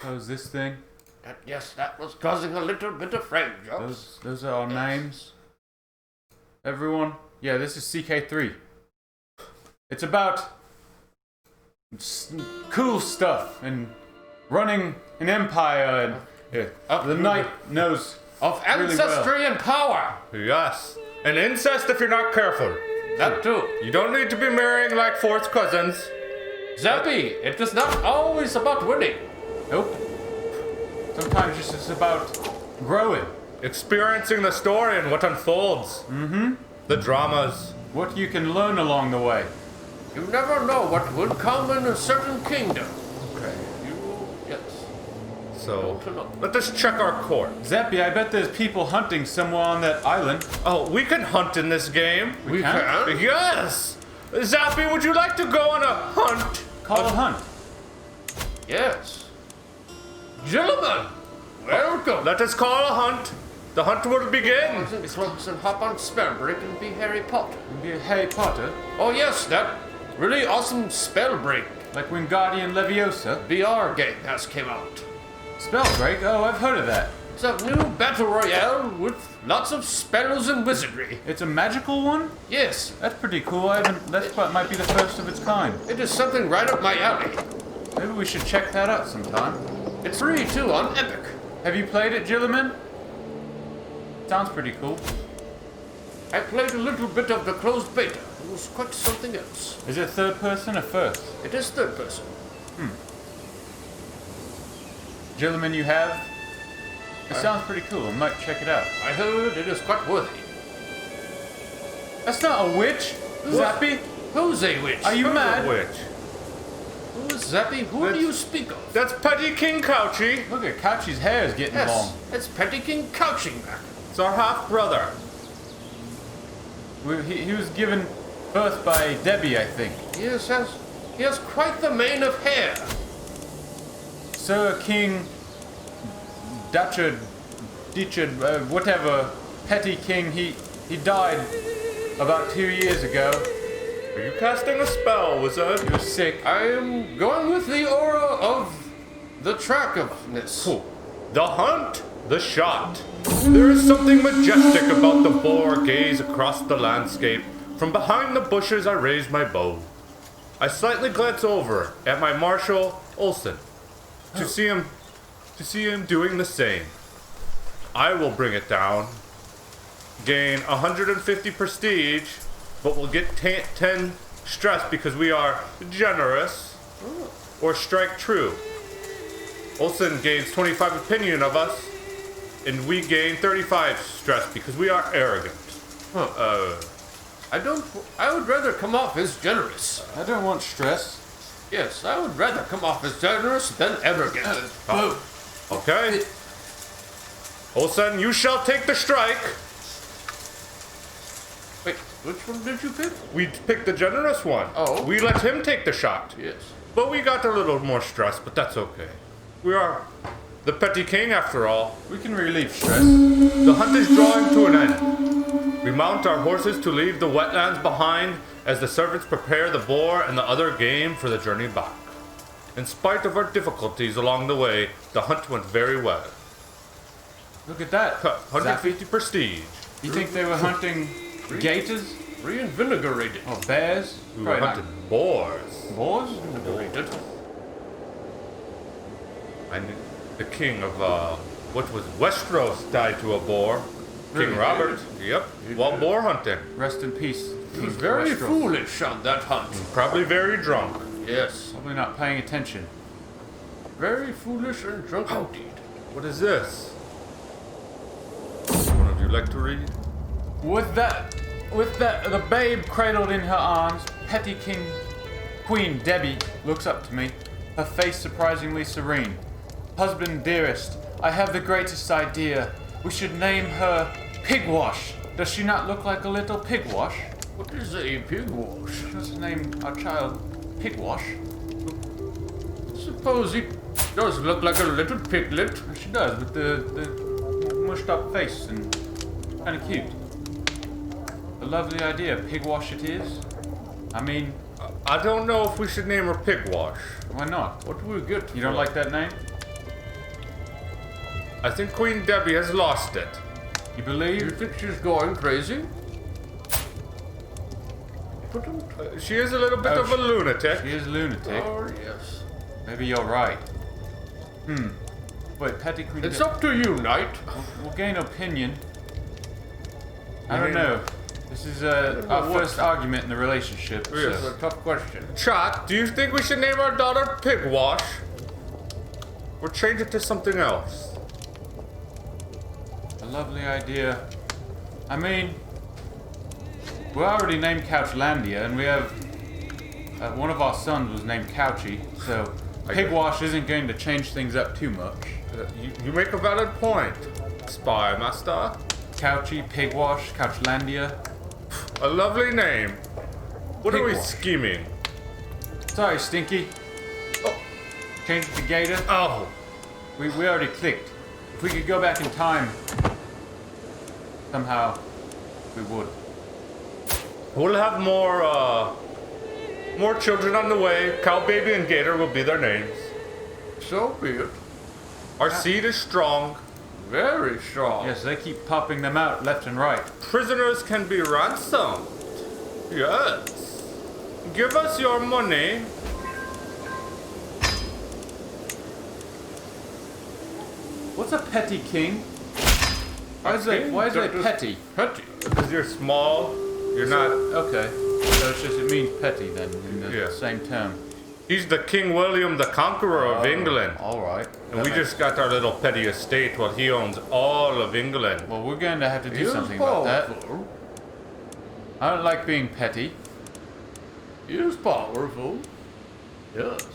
Suppose this thing. Yes, that was causing a little bit of frame jobs. Those are our names. Everyone. Yeah, this is CK3. It's about cool stuff and running an empire and the knight knows of really ancestry well. and power. Yes. And incest if you're not careful. That too. You don't need to be marrying like fourth cousins. Zappy, it is not always about winning. Nope. Sometimes it's about growing. Experiencing the story and what unfolds. Mm-hmm. The dramas. What you can learn along the way. You never know what would come in a certain kingdom. Okay. Yes. So, let us check our court. Zappy, I bet there's people hunting somewhere on that island. Oh, we can hunt in this game. We can? Yes! Zappy, would you like to go on a hunt? Call a hunt. Yes. Gentlemen, welcome. Let us call a hunt. The hunt will begin. And cloaks and hop on spell break and be Harry Potter. Be a Harry Potter. Oh yes, that really awesome spell break Like Wingardium Leviosa. VR game has came out. Spellbreak? Oh, I've heard of that. It's a new battle royale with lots of spells and wizardry. It's a magical one? Yes, That's pretty cool. That might be the first of its kind. it is something right up my alley. Maybe we should check that out sometime. It's free too on Epic. Have you played it, Gilliman? Sounds pretty cool. I played a little bit of the closed beta. It was quite something else. Is it third person or first? It is third person. Gilliman, you have? It sounds pretty cool. I might check it out. I heard it is quite worthy. That's not a witch, Zappy. Who's a witch? Are you mad? Which? Who is Zappy? Who do you speak of? That's Petty King Couchy. Look at Couchy's hair is getting Yes, long. it's Petty King couching back. It's our half-brother. He was given birth by Debbie, I think. He has quite the mane of hair. Sir King Dutchard, whatever, Petty King, he died about 2 years ago. Are you casting a spell, wizard? He was sick. I am going with the aura of the track-ofness. The hunt, the shot. There is something majestic about the boar gaze across the landscape. From behind the bushes I raise my bow. I slightly glance over at my marshal, Olsen, to see him doing the same. I will bring it down. Gain 150 prestige, but we'll get 10 stress because we are generous. Or strike true. Olsen gains 25 opinion of us, and we gain 35 stress because we are arrogant. I would rather come off as generous. I don't want stress. Yes, I would rather come off as generous than arrogant. Okay. Olsen, you shall take the strike. Wait, which one did you pick? We picked the generous one. Oh. We let him take the shot. Yes. But we got a little more stress, but that's okay. We are the petty king after all. We can relieve stress. The hunt is drawing to an end. We mount our horses to leave the wetlands behind as the servants prepare the boar and the other game for the journey back. In spite of our difficulties along the way, the hunt went very well. Look at that. 150 prestige. You think they were hunting gators? Reinvigorated. Or bears? We were Probably hunting boars. not. Boars? Invigorated. And the king of, what was Westeros died to a boar. King Really? Robert. Yep. While boar hunting. Rest in peace. He was very foolish on that hunt. Probably very drunk. Yes. Probably not paying attention. Very foolish and drunk indeed. What is this? One of you like to read? With the babe cradled in her arms, Petty Queen Debbie looks up to me, her face surprisingly serene. Husband dearest, I have the greatest idea. We should name her Pigwash. Does she not look like a little pigwash? What is a pig wash? Let's name our child Pigwash. Suppose he does look like a little piglet. She does, with the mushed up face and kind of cute. A lovely idea. Pigwash it is. I mean, I don't know if we should name her Pigwash. why not? What do we get? You don't like that name? I think Queen Debbie has lost it. You believe? You think she's going crazy? She is a little bit of a lunatic. She is a lunatic. Oh, yes. Maybe you're right. Wait, Petty Queen It's Debbie. up to you, Knight. We'll gain opinion. I don't know. This is our first argument in the relationship. Yes. It's So. a tough question. Chat, do you think we should name our daughter Pigwash? Or change it to something else? A lovely idea. I mean, we already named Couchlandia, and we have one of our sons was named Couchy, so Pigwash isn't going to change things up too much. You make a valid point, Spy Master. Couchy, Pigwash, Couchlandia. A lovely name. What are we Pigwash. scheming? Sorry, Stinky. Oh, change it to Gator. Oh, We already clicked. If we could go back in time, somehow, we would. we'll have more children on the way. Cow Baby and Gator will be their names. So be it. Our seed is strong. Very strong. Yes, they keep popping them out left and right. Prisoners can be ransomed. Yes. Give us your money. What's a petty king? Why is king? it petty? Petty. Because you're small, you're not. Okay. So it's just, it means petty then, in the Yeah. same term. He's the King William the Conqueror of England. Alright. And we just got our little petty estate while he owns all of England. Well, we're going to have to do He is something about that. powerful. I don't like being petty. He is powerful. Yes.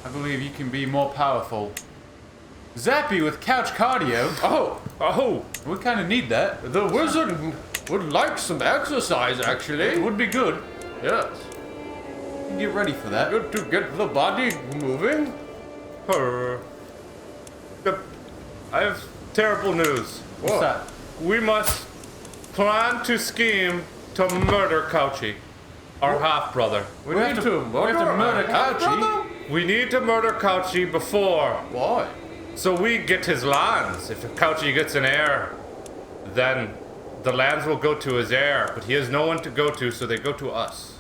I believe you can be more powerful. Zappy with couch cardio. Oh, We kind of need that. The wizard would like some exercise, It actually. would be good. Yes. You can get ready for that. Good to get the body moving. I have terrible news. What's that? We must plan to scheme to murder Couchy, our half-brother. We need to murder Couchy. brother? We need to murder Couchy before, Why? so we get his lands. If Couchy gets an heir, then the lands will go to his heir, but he has no one to go to, so they go to us.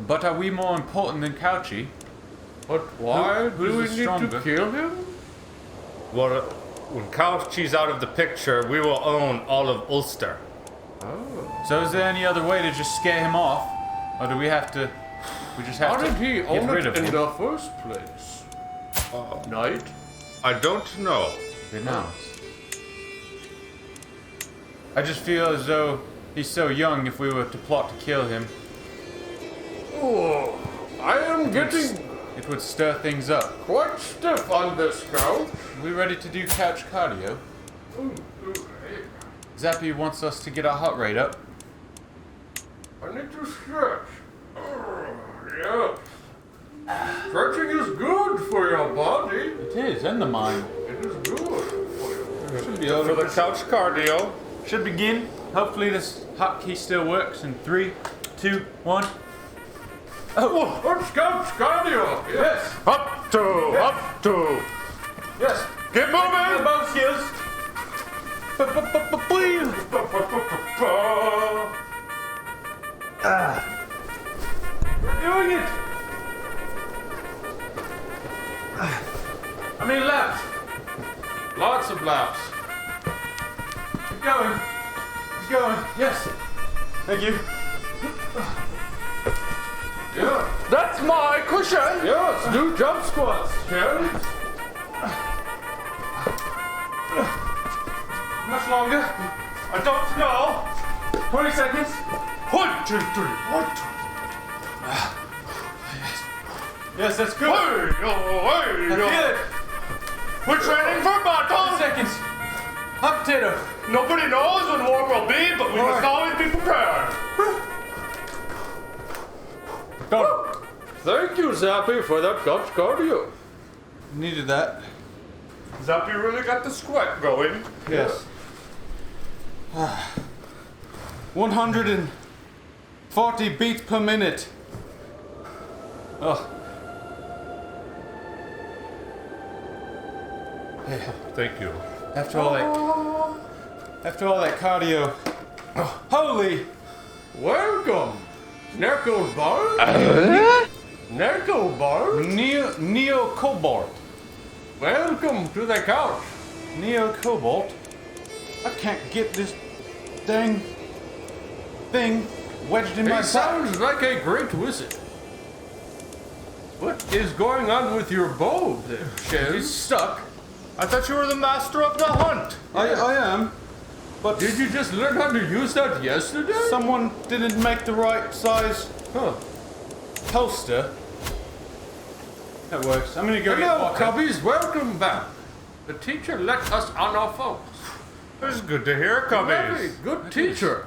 But are we more important than Couchy? But why Who's do we the need stronger? to kill him? Well, when Couchy's out of the picture, we will own all of Ulster. So is there any other way to just scare him off? Or do we have to... We just have How to did he get own rid it of in him? the first place? Knight? I don't know. Renounce. I just feel as though he's so young if we were to plot to kill him. Oh, I am getting It would stir things up. quite stiff on this couch. We ready to do couch cardio? Zappy wants us to get our heart rate up. I need to stretch. Yes. Stretching is good for your body. It is, and the mind. It is good for you. Should be For the couch cardio, Should begin. Hopefully this hotkey still works in 3, 2, 1. Oh, let's couch cardio. Yes. up to. Yes. Get moving! Both skills. We're doing it. How many laps? Lots of laps. Keep going. Keep going. Yes. Thank you. Yeah. That's my cushion! Yes, do jump squats, shall we? Much longer. I don't know. 20 seconds. 1, 2, 3, 1, 2. Yes, that's good. Hey, I feel it. We're training for 10 battle. seconds. Hot potato. Nobody knows when war will be, but we must always be prepared. Go. Thank you, Zappy, for that couch cardio. Needed that. Zappy really got the sweat going. Yes. 140 beats per minute. Oh. Thank you. After all that cardio. Oh, holy! Welcome, Nerklebar. Nerklebar. Neo Cobalt. Welcome to the couch. Neo Cobalt. I can't get this dang thing wedged in my It back. sounds like a great wizard. What is going on with your bow there, Shem? He's stuck. I thought you were the master of the hunt. I am. But Did you just learn how to use that yesterday? someone didn't make the right size Huh. holster. That works. I'm gonna go get Hello, water. cubbies. Welcome back. The teacher let us on our phones. It's good to hear, Very cubbies. good teacher.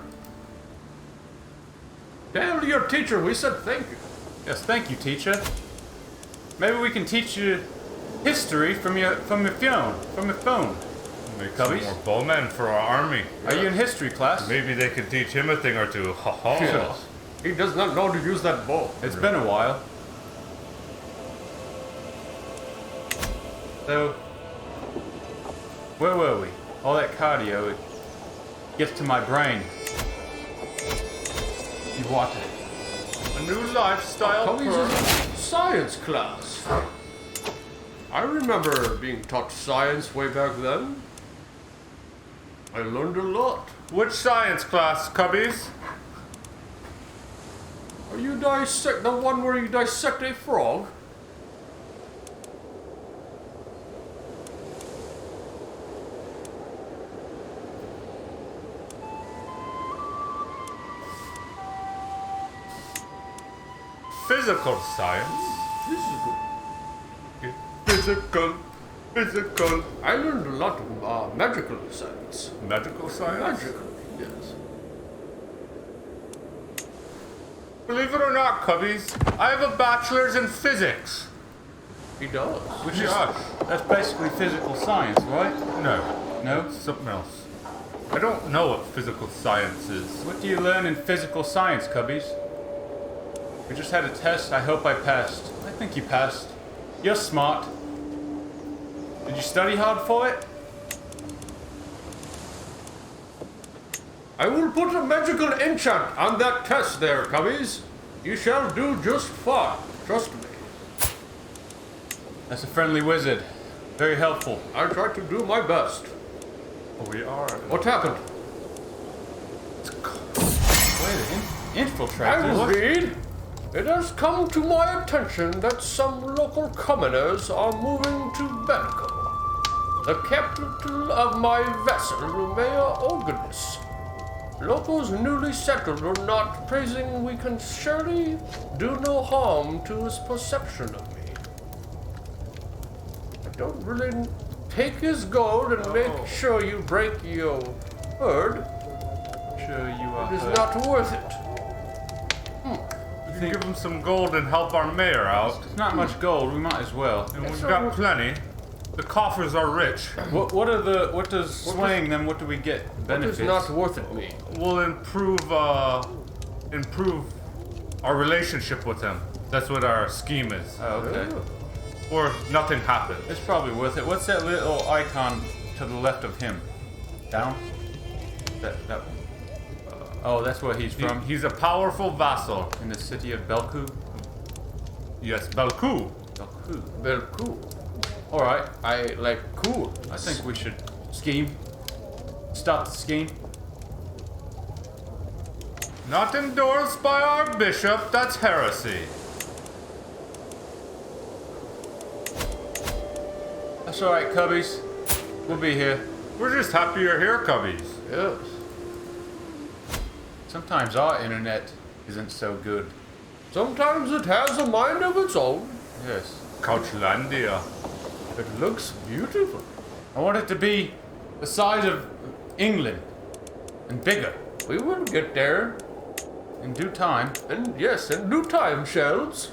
Tell your teacher we said thank you. Yes, thank you, teacher. Maybe we can teach you history from your phone. Make Cubbies? some more bowmen for our army. Are you in history class? Maybe they can teach him a thing or two. Ha ha. Yes. He does not know to use that bow. It's been a while. So, where were we? All that cardio, it gets to my brain. You want it. A new lifestyle. Cubbies perk. is a science class. I remember being taught science way back then. I learned a lot. Which science class, cubbies? Are you the one where you dissect a frog? Physical science. Physical. Physical. I learned a lot of magical science. Medical science. Magical, yes. Believe it or not, cubbies, I have a bachelor's in physics. He does. Which is, Josh. that's basically physical science, right? No. No? It's something else. I don't know what physical science is. What do you learn in physical science, cubbies? We just had a test. I hope I passed. I think you passed. You're smart. Did you study hard for it? I will put a magical enchant on that test there, cubbies. You shall do just fine. Trust me. That's a friendly wizard. Very helpful. I try to do my best. We are. What happened? Wait, I infiltrators. will read. It has come to my attention that some local commoners are moving to Benico. The capital of my vassal, Mayor Organis. Locals newly settled are not praising we can surely do no harm to his perception of me. I don't really take his gold and make sure you break your word. Sure you are. It is not worth it. We can give him some gold and help our mayor out. There's not much gold. We might as well. And we've got plenty. The coffers are rich. What does swaying them? What do we get? It Benefits. is not worth it me. We'll improve our relationship with him. That's what our scheme is. Oh, okay. Or nothing happens. It's probably worth it. What's that little icon to the left of him? Down? That one. Oh, that's where he's from. He's a powerful vassal. In the city of Belku. Yes, Belku. Belku. Well, cool. All right. I like cool. I think we should scheme. Stop the scheme. Not endorsed by our bishop. That's heresy. That's all right, cubbies. We'll be here. We're just happy you're here, cubbies. Yes. Sometimes our internet isn't so good. Sometimes it has a mind of its own. Yes. Couchlandia. It looks beautiful. I want it to be the size of England and bigger We will get there. in due time. And yes, in due time, Shells.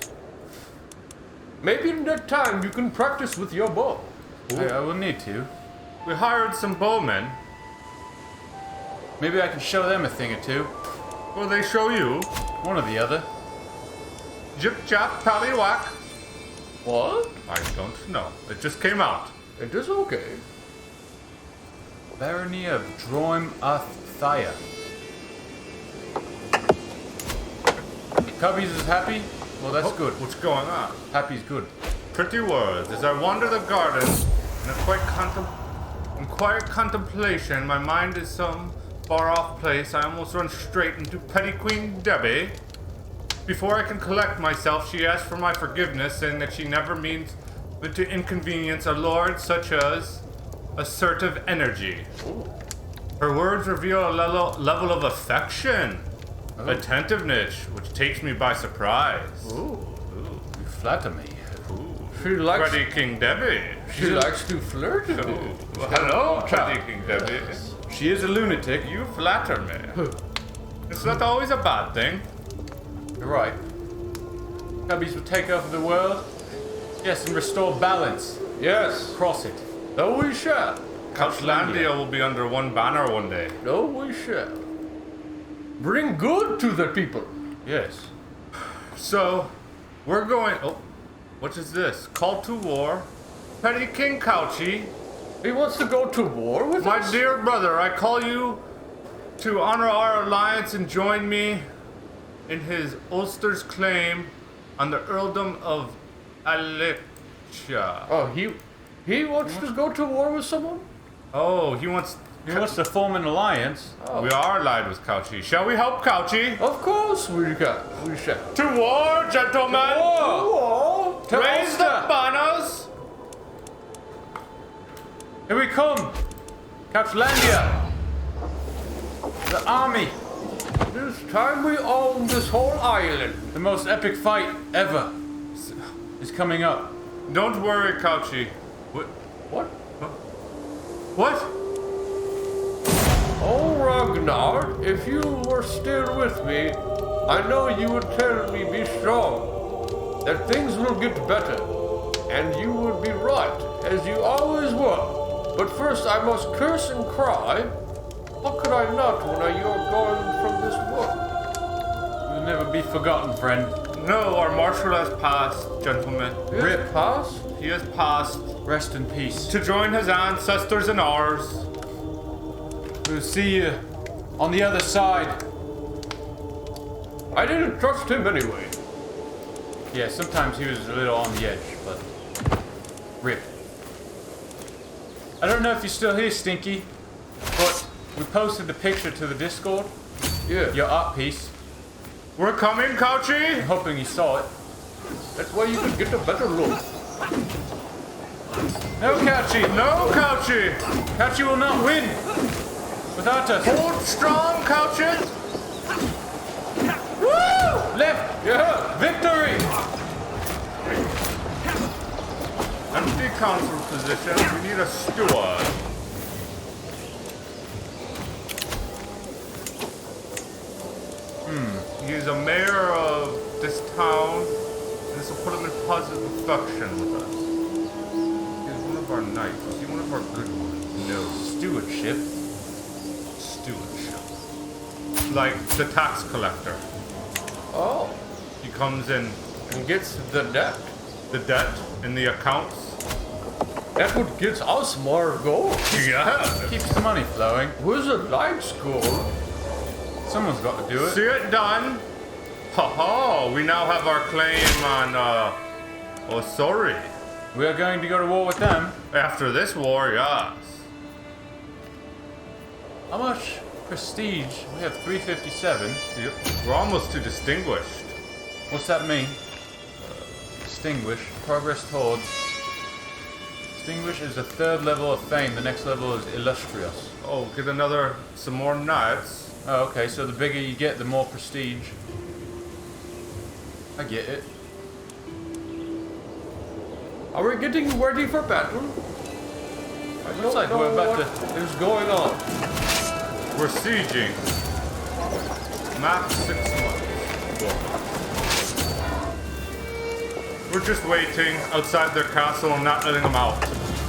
Maybe in that time you can practice with your bow. I will need to. We hired some bowmen. Maybe I can show them a thing or two. Will they show you? One or the other. Jip jap pallywhack. What? I don't know. It just came out. It is okay. Barony of Droim Athia. Cubbies is happy? Well, that's good. What's going on? Happy's good. Pretty words. As I wander the garden in quiet contemplation, my mind is some far-off place. I almost run straight into Petty Queen Debbie. Before I can collect myself, she asks for my forgiveness, saying that she never means but to inconvenience a lord such as assertive energy. Ooh. Her words reveal a level of affection, attentiveness, which takes me by surprise. Ooh. You flatter me. She likes. Petty King Debbie. She likes to flirt. Oh, well, hello, Petty King Debbie. She is a lunatic. You flatter me. It's not always a bad thing. You're right. Cubbies will take over the world. Yes, and restore balance. Yes. Cross it. No, we shall. Couchlandia will be under one banner one day. No, we shall. Bring good to the people. Yes. So, we're going... Oh, what is this? Call to war. Petty King Couchy. He wants to go to war with My us? dear brother, I call you to honor our alliance and join me in his Ulster's claim on the earldom of Alexia. Oh, he wants to go to war with someone? Oh, he wants... He wants to form an alliance. Oh. We are allied with Couchy. Shall we help Couchy? Of course we can. We shall. To war, gentlemen! War. To Raise Ulster. the banners! Here we come! Couchlandia! The army! This time we own this whole island. The most epic fight ever is coming up. Don't worry, Couchy. What? What? What? Oh, Ragnar, if you were still with me, I know you would tell me be strong, that things will get better, and you would be right, as you always were. But first I must curse and cry. How could I not when you are going from this world? You'll never be forgotten, friend. No, our marshal has passed, gentlemen. Rip past? He has passed Rest in peace. to join his ancestors and ours. We'll see you on the other side. I didn't trust him anyway. Yeah, sometimes he was a little on the edge, but rip. I don't know if you're still here, Stinky, but we posted the picture to the Discord. Yeah. Your art piece. We're coming, Couchy! I'm hoping you saw it. That's why you could get a better look. No, Couchy! No, Couchy! Couchy will not win without us. Hold strong, Couchy! Woo! Left! Yeah. Victory! Empty council position. We need a steward. He's a mayor of this town, and this will put him in positive affection with us. He's one of our knights. Is he one of our good ones? No. Stewardship. Stewardship. Like the tax collector. Oh. He comes in And gets the debt. the debt in the accounts. That would get us more gold. Yeah. Keeps the money flowing. Wizard likes gold. Someone's got to do it. See it done. Ha ha. We now have our claim on, oh, sorry. We are going to go to war with them. After this war, yes. How much prestige? We have 357. Yep. We're almost too distinguished. What's that mean? Distinguish. Progress towards. Distinguish is the third level of fame. The next level is illustrious. Oh, get some more knights. Oh, okay. So the bigger you get, the more prestige. I get it. Are we getting ready for battle? I Looks don't like know we're about what is going on. We're sieging. Max 6 months. We're just waiting outside their castle and not letting them out.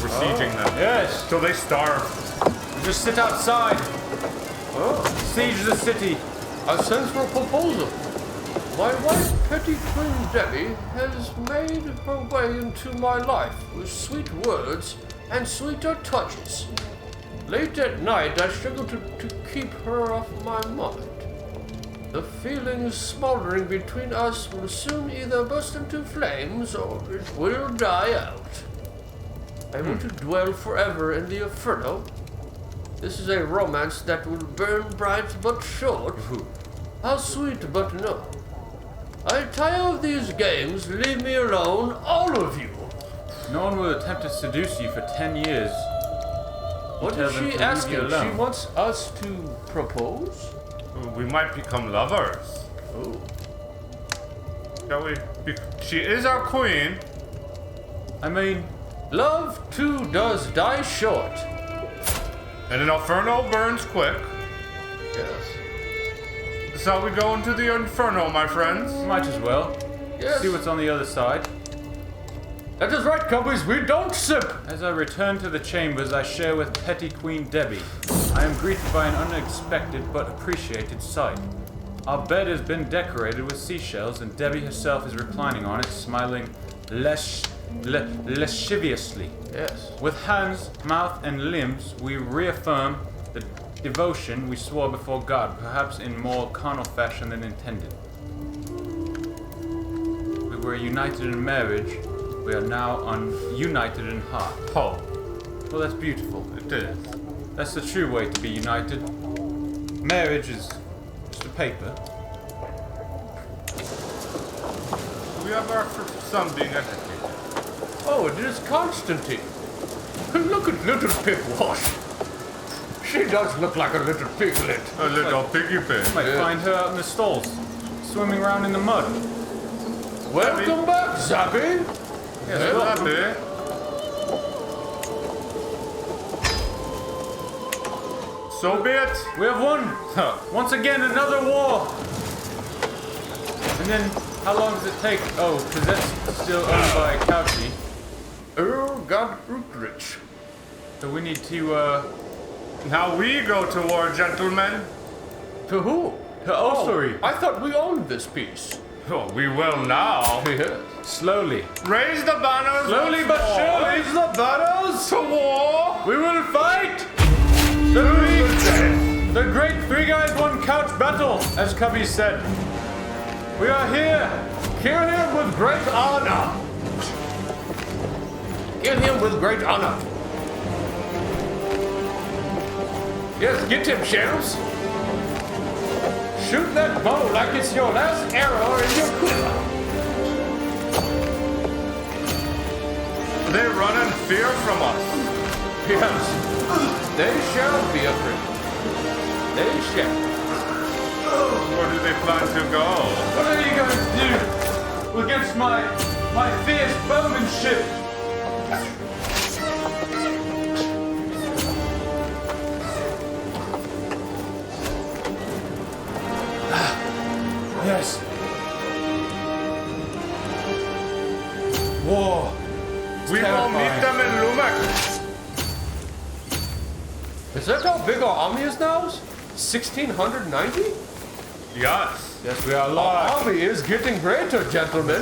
We're sieging them. Yes. Till they starve. We just sit outside. Oh. Siege the city. A sensible proposal. My wife, Petty Queen Debbie, has made her way into my life with sweet words and sweeter touches. Late at night, I struggle to keep her off my mind. The feelings smoldering between us will soon either burst into flames or it will die out. I want to dwell forever in the Inferno. This is a romance that will burn bright but short. How sweet but no. I tire of these games. Leave me alone, all of you. No one will attempt to seduce you for 10 years. What is she asking? She wants us to propose? We might become lovers. Oh. Shall we? She is our queen. I mean, Love too does die short. And an inferno burns quick. Yes. So we go into the inferno, my friends. might as well. Yes. See what's on the other side. That is right, Cubbies. We don't sip. As I return to the chambers, I share with Petty Queen Debbie. I am greeted by an unexpected but appreciated sight. Our bed has been decorated with seashells, and Debbie herself is reclining on it, smiling lasciviously. Yes. With hands, mouth, and limbs, we reaffirm the devotion we swore before God, perhaps in more carnal fashion than intended. We were united in marriage. We are now united in heart. Oh, Well, that's beautiful. it is. That's the true way to be united. Marriage is just a paper. We have our son being educated. Oh, it is Constantine. Look at little Pigwash. She does look like a little piglet. A little piggy pig. Might Yeah. find her out in the stalls, swimming around in the mud. Welcome back, Zappy. Yes, Hey, well, Lappy. So be it. we have won! Once again, another war! And then, how long does it take? Oh, because that's still owned by Couchy. Earl got rich. So we need to, Now we go to war, gentlemen. To who? to Ossory. I thought we owned this piece. Oh, we will now. Yes. Slowly. Raise the banners. Slowly once but more. surely. Raise the banners to war. We will fight! The great Three Guys One Couch Battle, as Cubby said. We are here! Kill him with great honor. Kill him with great honor. Yes, get him, sheriffs. Shoot that bow like it's your last arrow in your quiver. They run in fear from us. Yes, they shall be afraid. They shall. Where do they plan to go? What are you going to do against my fierce bowmanship? Yes. War. We will meet them in Lumek. Is that how big our army is now? 1,690? Yes. Yes, we are Our alive. army is getting greater, gentlemen.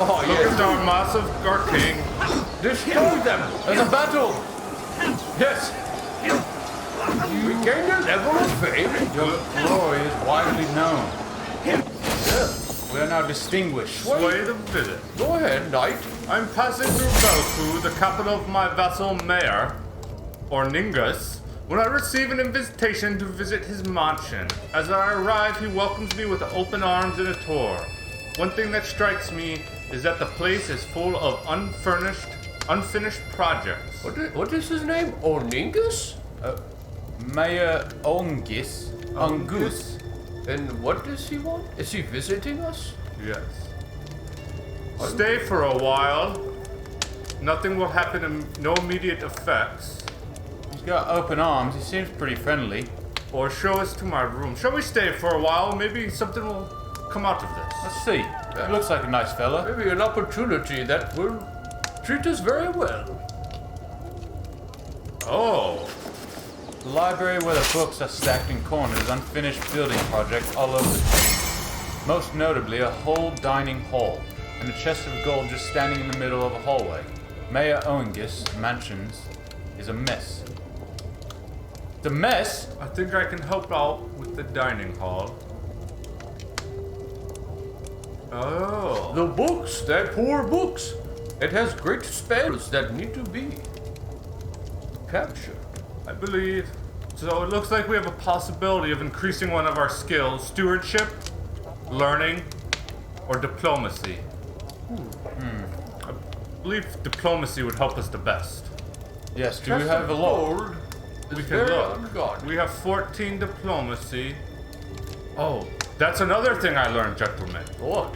Oh, Look at yes. our massive our king. Destroy them. There's a battle. Yes. We gained a level of fame. Your glory is widely known. We are now distinguished. Sway the visit. Go ahead, knight. I'm passing through Belku, the capital of my vassal mayor, or Ningus, when I receive an invitation to visit his mansion. As I arrive, he welcomes me with open arms and a tour. One thing that strikes me is that the place is full of unfinished projects. What is his name? Orningus? Mayor Ongus. Ongus. And what does he want? Is he visiting us? Yes. Stay for a while. Nothing will happen and no immediate effects. He's got open arms. He seems pretty friendly. Or show us to my room. Shall we stay for a while? Maybe something will come out of this. Let's see. He looks like a nice fella. Maybe an opportunity that will treat us very well. Oh. The library where the books are stacked in corners, unfinished building projects all over the place. Most notably, a whole dining hall, and a chest of gold just standing in the middle of a hallway. Mayor Owengus Mansions is a mess. It's a mess? I think I can help out with the dining hall. Oh. The books, they're poor books. It has great spells that need to be captured. I believe. So it looks like we have a possibility of increasing one of our skills. Stewardship, learning, or diplomacy. I believe diplomacy would help us the best. Yes, do we have a lot? We can look. We have 14 diplomacy. Oh, that's another thing I learned, gentlemen. What?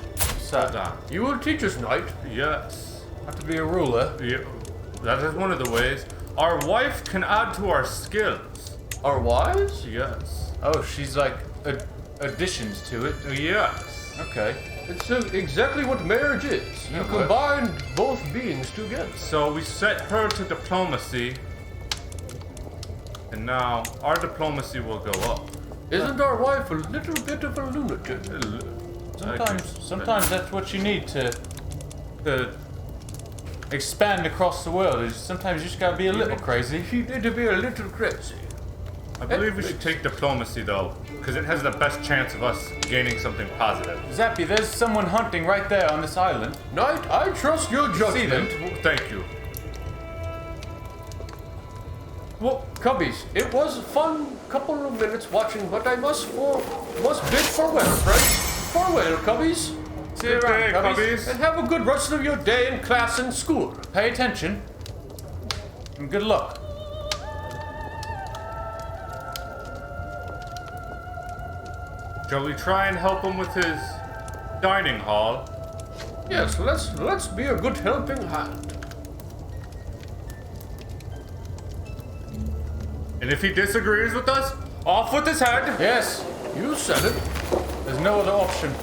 Hold on. You will teach us, knight. Yes. Have to be a ruler. Yeah, that is one of the ways. Our wife can add to our skills. Our wives? Yes. Oh, she's like additions to it. Yes. Okay. It's exactly what marriage is. You Yeah, what? combine both beings together. So we set her to diplomacy. And now our diplomacy will go up. Isn't our wife a little bit of a lunatic? Sometimes that's what you need to expand across the world. Is sometimes you just gotta be a little crazy. She need to be a little crazy. I believe we should take diplomacy though, because it has the best chance of us gaining something positive. Zappy, there's someone hunting right there on this island. Knight, I trust your See them? judgment. Thank you. Well, cubbies, it was a fun couple of minutes watching, but I must bid farewell, friends. Farewell, cubbies. See you Good day, around, cubbies. And have a good rest of your day in class and school. Pay attention. And good luck. Shall we try and help him with his dining hall? Yes, let's be a good helping hand. And if he disagrees with us, off with his head. Yes, You said it. there's no other option.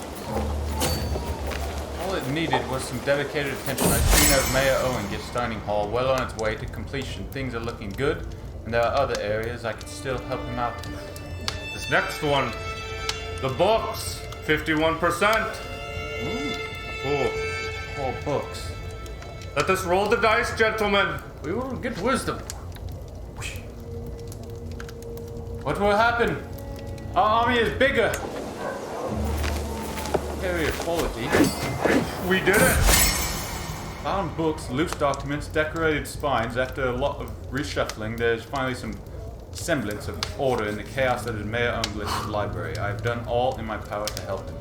All it needed was some dedicated attention. I've seen of Mayor Owengus dining hall well on its way to completion. Things are looking good, and there are other areas I could still help him out in. This next one, the books, 51%. Ooh. Four books. Let us roll the dice, gentlemen. We will get wisdom. What will happen? Our army is bigger. Superior quality. We did it. Found books, loose documents, decorated spines. After a lot of reshuffling, there's finally some semblance of order in the chaos that is Mayor Unglis' library. I have done all in my power to help him.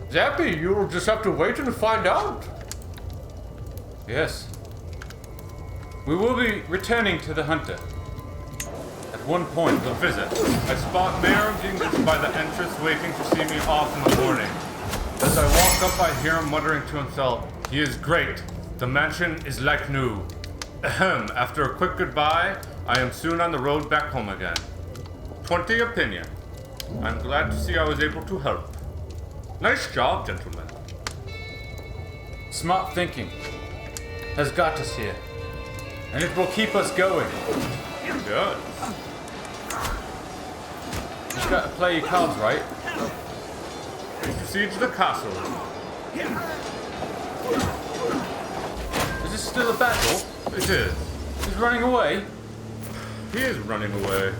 Zappy, you'll just have to wait and find out. Yes. We will be returning to the Hunter. At one point. The visit. I spot Mayor Gingrich by the entrance waiting to see me off in the morning. As I walk up, I hear him muttering to himself, "He is great. The mansion is like new." Ahem. After a quick goodbye, I am soon on the road back home again. 20 opinion. I'm glad to see I was able to help. Nice job, gentlemen. Smart thinking has got us here. And it will keep us going. Good. Just gotta play your cards right. Besiege the castle. Is this still a battle? It is. He's running away. He is running away.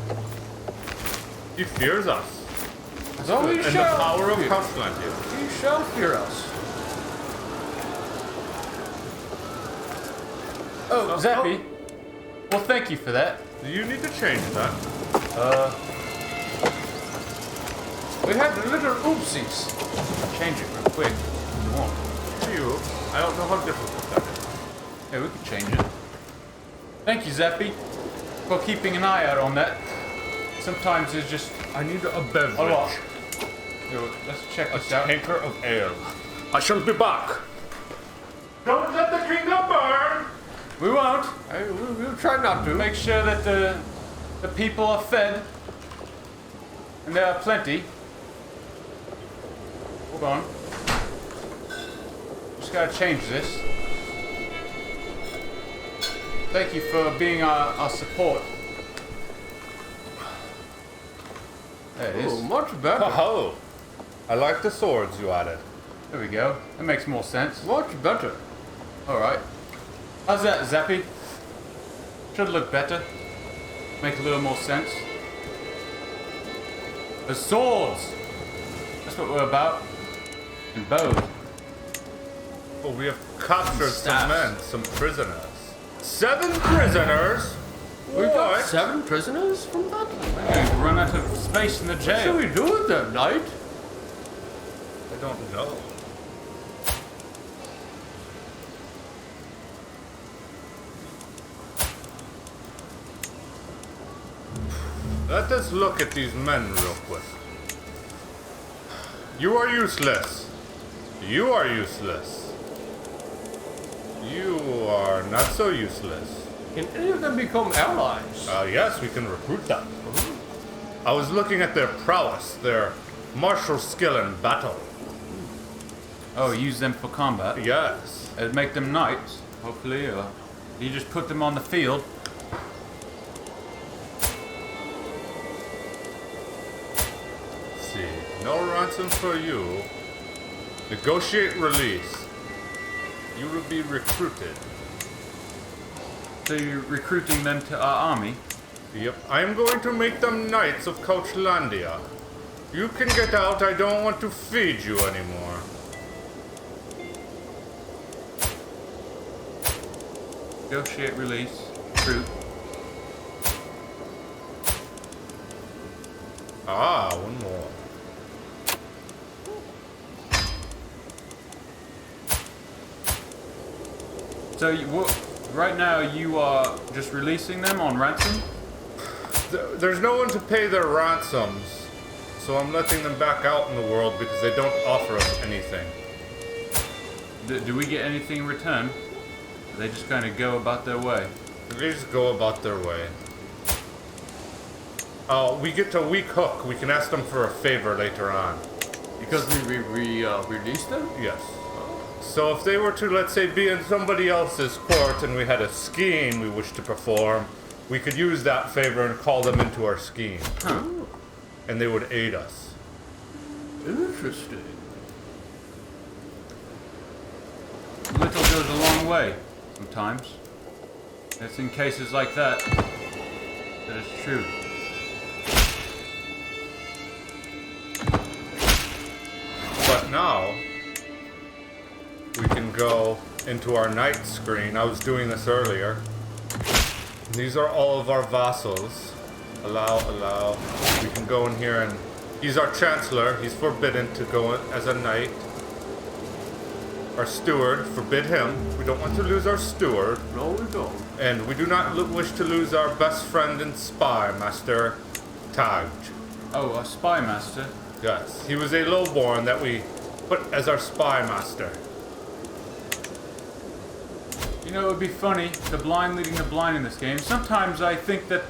He fears us. So we And the shall power of fear. Constantine. He shall fear us. Oh, Zappy. Well, thank you for that. Do you need to change that? We had little oopsies. Change it real quick if you want. To you. I don't know how difficult that is. Yeah, we could change it. Thank you, Zappy, for keeping an eye out on that. Sometimes it's just... I need a beverage. Hold on. Yo, let's check this out. Tanker of ale. I shall be back. Don't let the kingdom burn! We won't. We'll try not to. Make sure that the people are fed. And there are plenty. Hold on. Just gotta change this. Thank you for being our support. There it Oh, is. much better. Oh, I like the swords you added. There we go. That makes more sense. Much better. Alright. How's that, Zappy? Should look better. Make a little more sense. The swords! That's what we're about. And bows. Oh, we have captured some Staffs. men, some prisoners. 7 prisoners? We got What? 7 prisoners from that? We've run out of space in the What shall jail. we do with them, knight? I don't know. Let us look at these men real quick. You are useless. You are useless. You are not so useless. Can any of them become allies? Yes, we can recruit them. I was looking at their prowess, their martial skill in battle. Oh, use them for combat. Yes. It'd make them knights, hopefully, or you just put them on the field. Let's see. No ransom for you. Negotiate release. You will be recruited. So you're recruiting them to our army? Yep. I am going to make them knights of Couchlandia. You can get out. I don't want to feed you anymore. Negotiate release. Recruit. Ah, one more. So right now you are just releasing them on ransom? There's no one to pay their ransoms, so I'm letting them back out in the world because they don't offer us anything. Do we get anything in return? Or they just kind of go about their way? They just go about their way. Oh, we get a weak hook. We can ask them for a favor later on. Because we released them? Yes. So if they were to, let's say, be in somebody else's court and we had a scheme we wish to perform, we could use that favor and call them into our scheme. Huh. And they would aid us. Interesting. Little goes a long way, sometimes. It's in cases like that that it's true. But now, we can go into our knight screen. I was doing this earlier. These are all of our vassals. Allow. We can go in here and... He's our chancellor. He's forbidden to go in as a knight. Our steward, forbid him. We don't want to lose our steward. No, we don't. And we do not wish to lose our best friend and spy, Master Taj. Oh, a spy master. Yes, he was a lowborn that we put as our spy master. You know, it would be funny, the blind leading the blind in this game. Sometimes I think that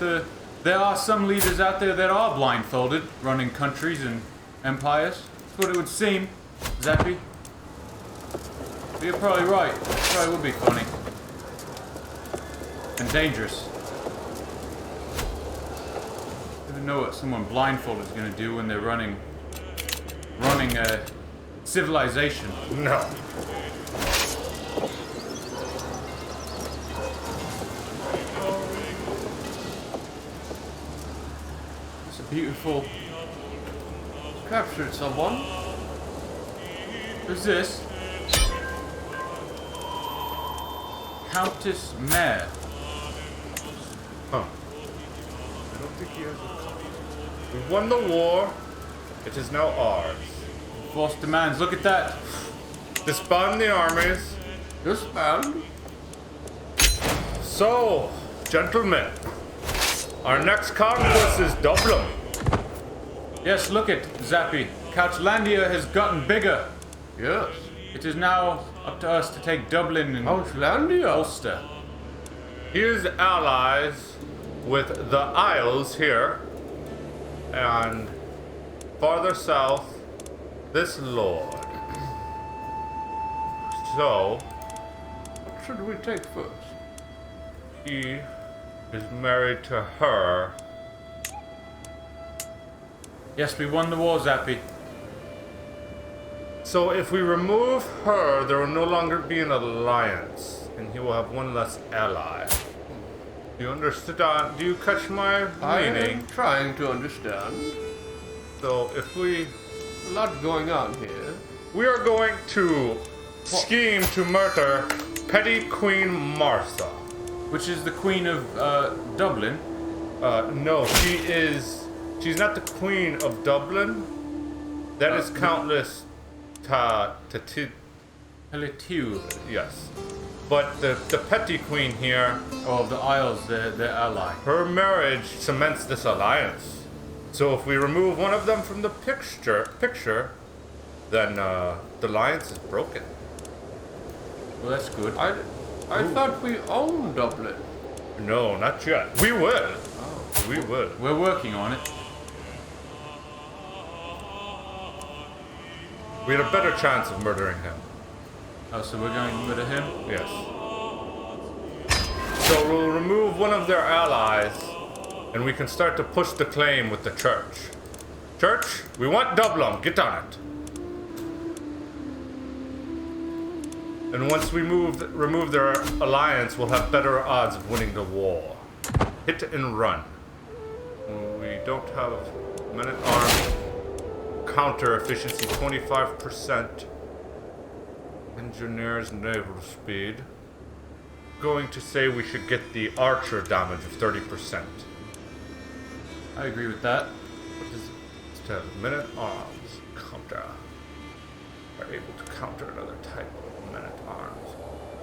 there are some leaders out there that are blindfolded, running countries and empires. That's what it would seem, Zappy. But you're probably right. It probably would be funny. And dangerous. You never know what someone blindfolded is going to do when they're running a civilization. No. It's a beautiful... Captured someone. Who's this? Countess Mare. Huh. I don't think he has a copy. We won the war. It is now ours. False demands. Look at that. Disband the armies. Disband. So, gentlemen, our next conquest is Dublin. Yes, look at Zappy. Couchlandia has gotten bigger. Yes. It is now up to us to take Dublin and Couchlandia. Ulster. He is allies with the Isles here, and farther south, this lord. So, What should we take first? he is married to her. Yes, we won the war, Zappy. So if we remove her, there will no longer be an alliance, and he will have one less ally. Do you understand? Do you catch my meaning? I'm trying to understand. So if we... A lot going on here. We are going to scheme to murder Petty Queen Martha. Which is the Queen of Dublin. No, she's not the Queen of Dublin. That is Countess Helletiu. Yes. But the Petty Queen here, Oh, of the Isles, their ally. her marriage cements this alliance. So if we remove one of them from the picture, then the alliance is broken. Well, that's good. I thought we owned Dublin. No, not yet. We will. We will. We're working on it. We had a better chance of murdering him. Oh, so we're going to murder him? Yes. So we'll remove one of their allies, and we can start to push the claim with the church. Church, we want Dublin. Get on it. And once we remove their alliance, we'll have better odds of winning the war. Hit and run. We don't have men-at-arms. Counter efficiency 25%. Engineers naval speed. Going to say we should get the archer damage of 30%. I agree with that. What is it? To have men-at-arms counter. Are able to counter another type of men-at-arms.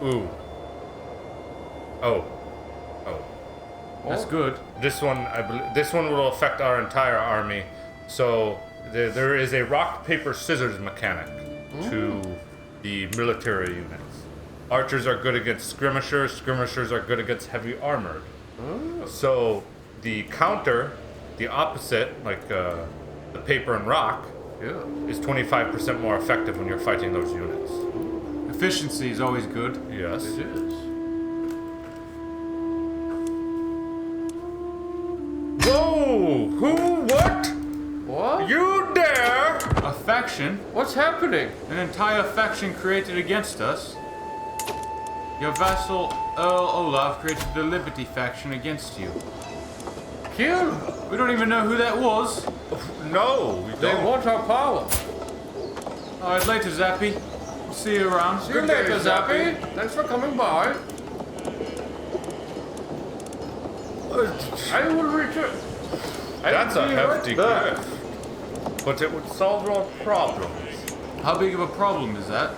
Ooh. Oh. That's good. This one, I believe, this one will affect our entire army. So there is a rock paper scissors mechanic to the military units. Archers are good against skirmishers. Skirmishers are good against heavy armored. So the counter, the opposite, like the paper and rock, is 25% more effective when you're fighting those units. Efficiency is always good. Yes. It is. Whoa! Who? What? What? You dare? A faction? What's happening? An entire faction created against us? Your vassal, Earl Olaf, created the Liberty faction against you. Kill? We don't even know who that was. No, we They don't. want our power. Alright, later, Zappy. See you around. See you later, Zappy. Thanks for coming by. I will return. That's a I'll be hefty right back. gift. But it would solve our problems. How big of a problem is that?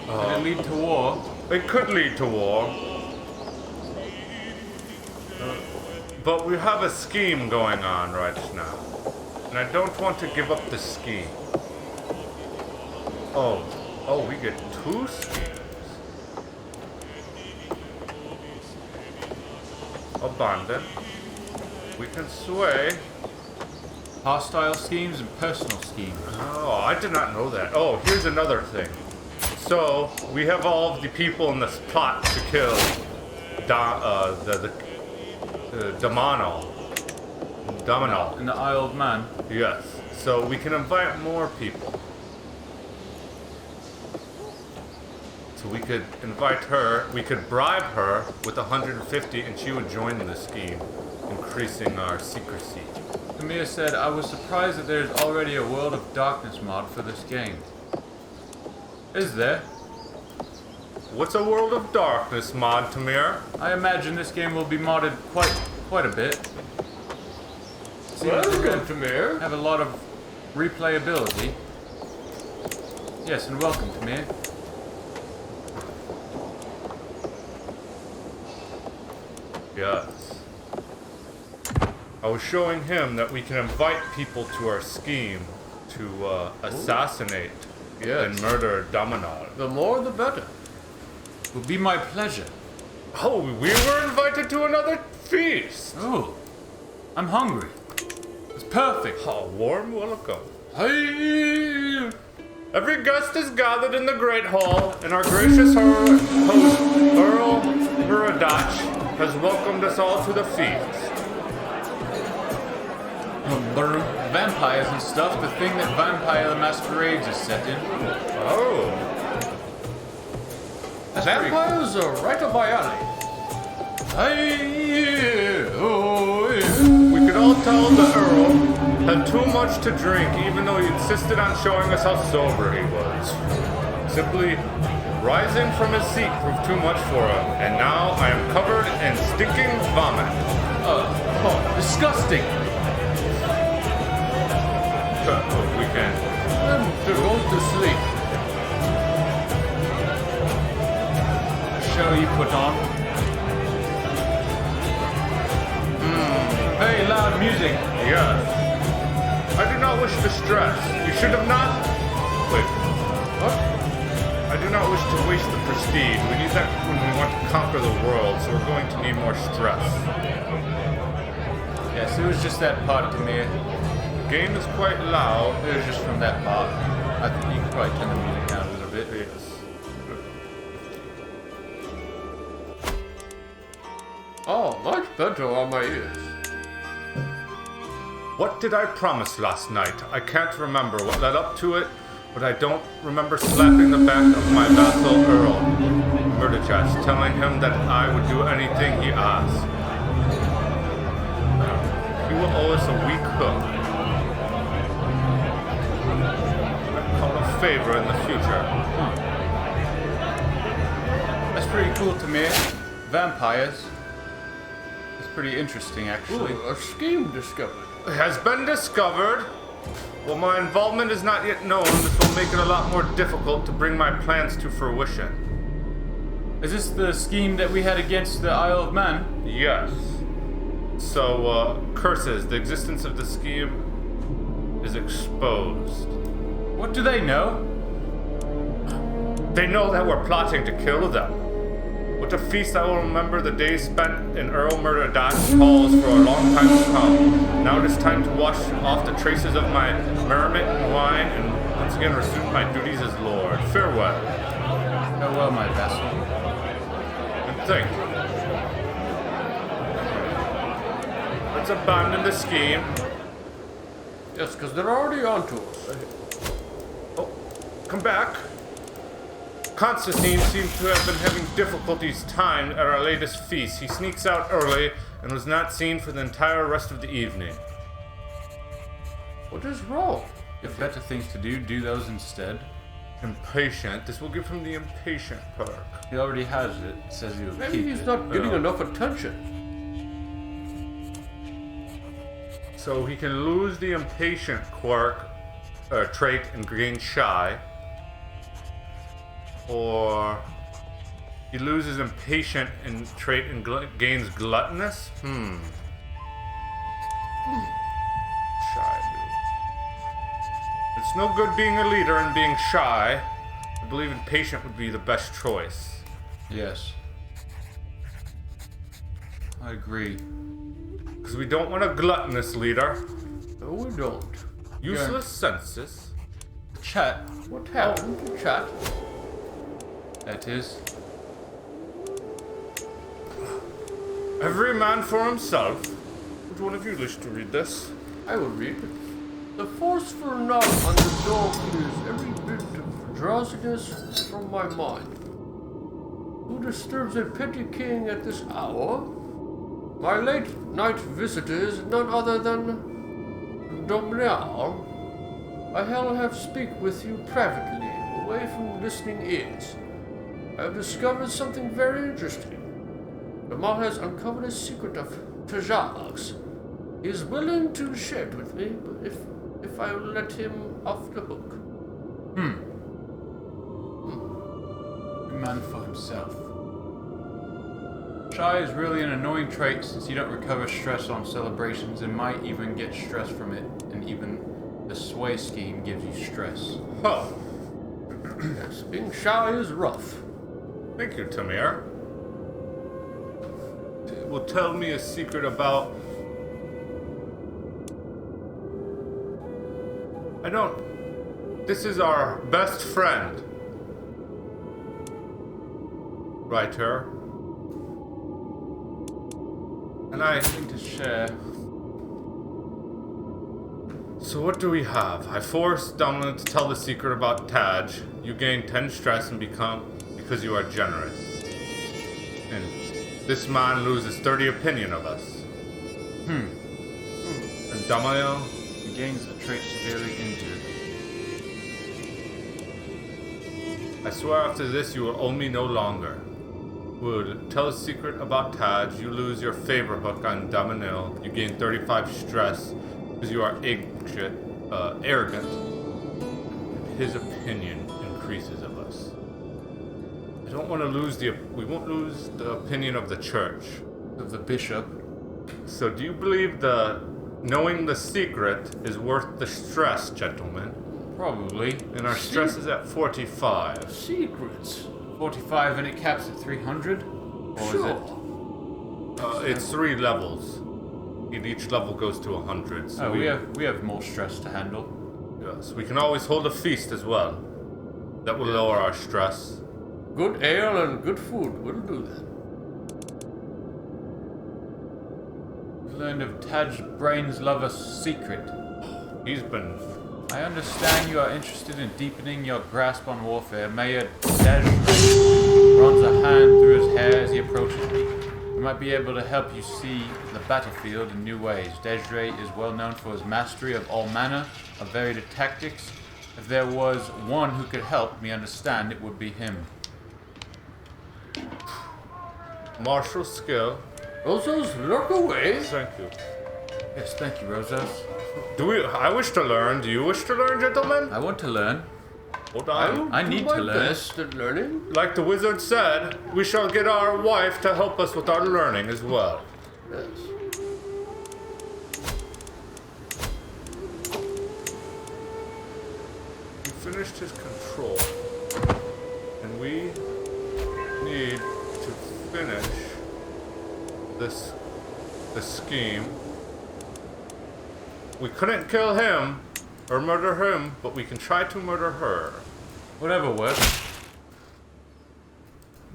Can it lead to war? It could lead to war. But we have a scheme going on right now. And I don't want to give up the scheme. Oh, we get 2 schemes. Abandon. We can sway. Hostile schemes and personal schemes. Oh, I did not know that. Oh, here's another thing. So, we have all of the people in this plot to kill Domino. And the Isle of Man. Yes. So we can invite more people. So we could invite her, we could bribe her with 150 and she would join the scheme, increasing our secrecy. Tamir said, I was surprised that there's already a World of Darkness mod for this game. Is there? What's a World of Darkness mod, Tamir? I imagine this game will be modded quite a bit. Seems Welcome, to Tamir. have a lot of replayability. Yes, and welcome, Tamir. Yes. I was showing him that we can invite people to our scheme to assassinate and murder Domino. The more the better. It will be my pleasure. Oh, we were invited to another feast. Oh, I'm hungry. It's perfect. Oh, warm welcome. Hey! Every guest is gathered in the Great Hall, and our gracious host, Earl Muradach, has welcomed us all to the feast. Vampires and stuff, the thing that Vampire the Masquerades is set in. Oh. That's pretty cool. Vampires are right up my alley. We could all tell the Earl had too much to drink, even though he insisted on showing us how sober he was. Simply rising from his seat proved too much for him, and now I am covered in stinking vomit. Disgusting. We can. To go to sleep. Show you put on. Very loud music. Yes. I do not wish to stress. You should have not. Wait. What? I do not wish to waste the prestige. We need that when we want to conquer the world, so we're going to need more stress. Yes, it was just that part to me. The game is quite loud. It was just from that part. I think you could probably turn the music down a little bit. Yes. Oh, much better on my ears. What did I promise last night? I can't remember what led up to it, but I don't remember slapping the back of my vassal Earl, Murderchats, telling him that I would do anything he asked. He will owe us a weak hook. I call a favor in the future. That's pretty cool to me. Vampires. It's pretty interesting, actually. Ooh, a scheme discovered. It has been discovered. While my involvement is not yet known, this will make it a lot more difficult to bring my plans to fruition. Is this the scheme that we had against the Isle of Man? Yes. So, curses, the existence of the scheme is exposed. What do they know? They know that we're plotting to kill them. With a feast I will remember the days spent in Earl Murderchats' halls for a long time to come. Now it is time to wash off the traces of my merriment and wine and once again resume my duties as Lord. Farewell. Farewell, my vassal. And thank you. Let's abandon the scheme. Yes, because they're already onto us. Oh, come back. Constantine seems to have been having difficulties timed at our latest feast. He sneaks out early and was not seen for the entire rest of the evening. What is wrong? If better things to do, do those instead. Impatient. This will give him the impatient perk. He already has it. Says he'll Maybe keep he's it. not getting enough attention. So he can lose the impatient quirk trait and gain shy. Or he loses impatient and trait and gains gluttonous? Shy. It's no good being a leader and being shy. I believe impatient would be the best choice. Yes. I agree. Because we don't want a gluttonous leader. No, we don't. Useless senses. Chat. What happened to chat? That is. Every man for himself. Would one of you wish to read this? I will read it. The forceful knock on the door clears every bit of drowsiness from my mind. Who disturbs a petty king at this hour? My late night visitor is none other than Domnial. I shall have speak with you privately, away from listening ears. I have discovered something very interesting. Domnial has uncovered a secret of Tajar's. He is willing to share it with me, but if I will let him off the hook. A man for himself. Shy is really an annoying trait since you don't recover stress on celebrations and might even get stress from it, and even the sway scheme gives you stress. Oh, Yes, being shy is rough. thank you, Tamir. Will tell me a secret about... I don't... This is our best friend. Writer. And I... Something to share. So what do we have? I forced Dominic to tell the secret about Taj. You gain 10 stress and become because you are generous. And this man loses 30 opinion of us. And Damael? He gains the trait severely injured. I swear after this you will owe me no longer. Would tell a secret about Taj. You lose your favor hook on Damael. You gain 35 stress because you are arrogant. His opinion increases of us. I don't want to lose we won't lose the opinion of the church. Of the bishop. So do you believe knowing the secret is worth the stress, gentlemen? Probably. And our stress is at 45. Secrets. 45 and it caps at 300? Or Sure. is it? It's 3 levels. And each level goes to 100. So Oh, we have more stress to handle. Yes, we can always hold a feast as well. That will lower our stress. Good ale and good food will do that. We learned of Taj Brain's lover's secret. He's been... I understand you are interested in deepening your grasp on warfare. Mayor Dej runs a hand through his hair as he approaches me. I might be able to help you see the battlefield in new ways. Desiree is well known for his mastery of all manner of varied tactics. If there was one who could help me understand, it would be him. Martial skill. Rosas, lurk away. Thank you. Yes, thank you, Rosas. I wish to learn. Do you wish to learn, gentlemen? I want to learn. Hold I on. will I do need my to learn. best at learning. Like the wizard said, we shall get our wife to help us with our learning as well. Yes. He finished his control. And we need to finish the scheme. We couldn't kill him or murder him, but we can try to murder her. Whatever works.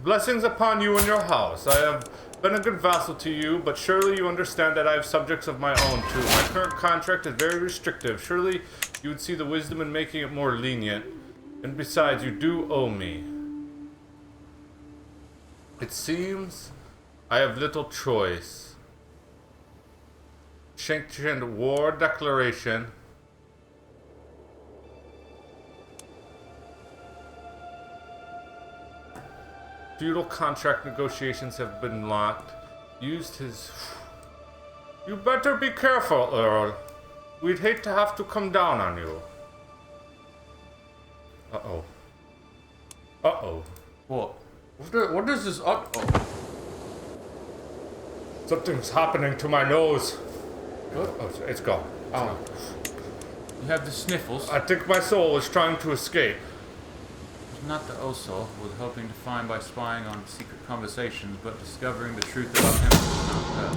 Blessings upon you and your house. I have been a good vassal to you, but surely you understand that I have subjects of my own too. My current contract is very restrictive. Surely you would see the wisdom in making it more lenient. And besides, you do owe me. It seems I have little choice. Sanctioned war declaration. Feudal contract negotiations have been locked. Used his... You better be careful, Earl. We'd hate to have to come down on you. Uh-oh. Uh-oh. What? What is this? Oh. Something's happening to my nose. What? Oh, it's gone. Oh. You have the sniffles. I think my soul is trying to escape. Not the Osol was hoping to find by spying on secret conversations, but discovering the truth about him was not her.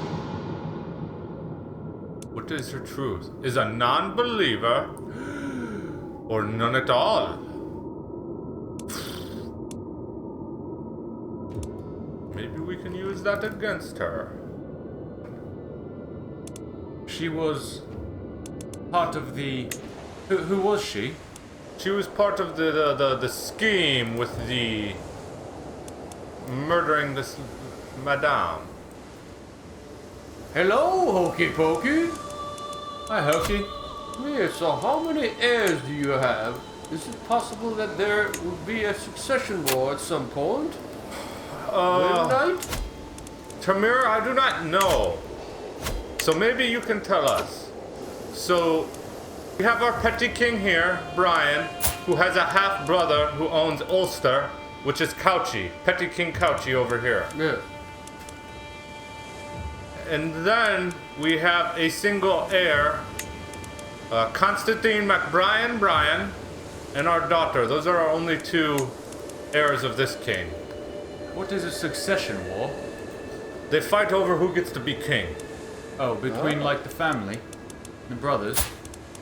What is her truth? Is a non-believer or none at all? Maybe we can use that against her. She was part of the... Who was she? She was part of the scheme with the murdering this madame. Hello, Hokey Pokey. Hi, Hokey. Yes, so how many heirs do you have? Is it possible that there would be a succession war at some point? Midnight? Tamir, I do not know. So maybe you can tell us. So we have our petty king here, Brian, who has a half-brother who owns Ulster, which is Couchy. Petty King Couchy over here. Yeah. And then we have a single heir, Constantine Bryan, and our daughter. Those are our only 2 heirs of this king. What is a succession war? They fight over who gets to be king. Oh, between like the family, the brothers,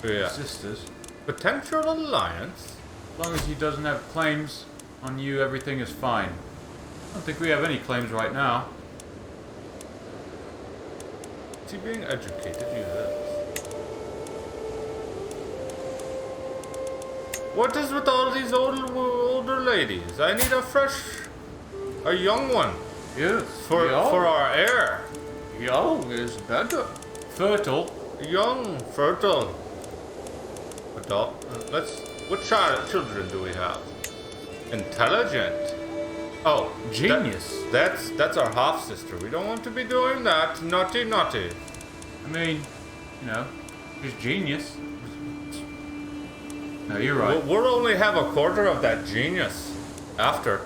Yeah. sisters. Potential alliance? As long as he doesn't have claims on you, everything is fine. I don't think we have any claims right now. Is he being educated? He is. What is with all these older ladies? I need a young one Yes, for our heir. young is better. Fertile. Young, fertile, adult. What children do we have? Intelligent. Oh, Genius. That's our half sister. We don't want to be doing that. Naughty, naughty. I mean, she's genius. No, you're right. We'll only have a quarter of that genius after.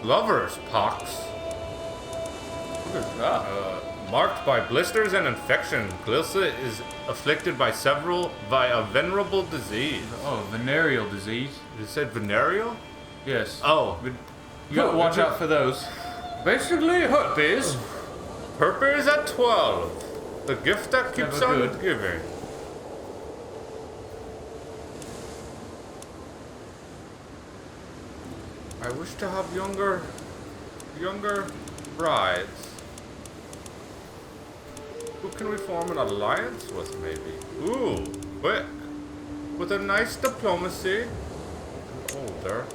Lovers, pox. What is that? Marked by blisters and infection, Glilsa is afflicted by a venerable disease. Oh, venereal disease. You said venereal? Yes. Oh. You gotta watch out for those. Basically, herpes. Herpes at 12. The gift that keeps Never on good. giving. I wish to have younger brides. Who can we form an alliance with, maybe? Ooh, quick. With a nice diplomacy. Older.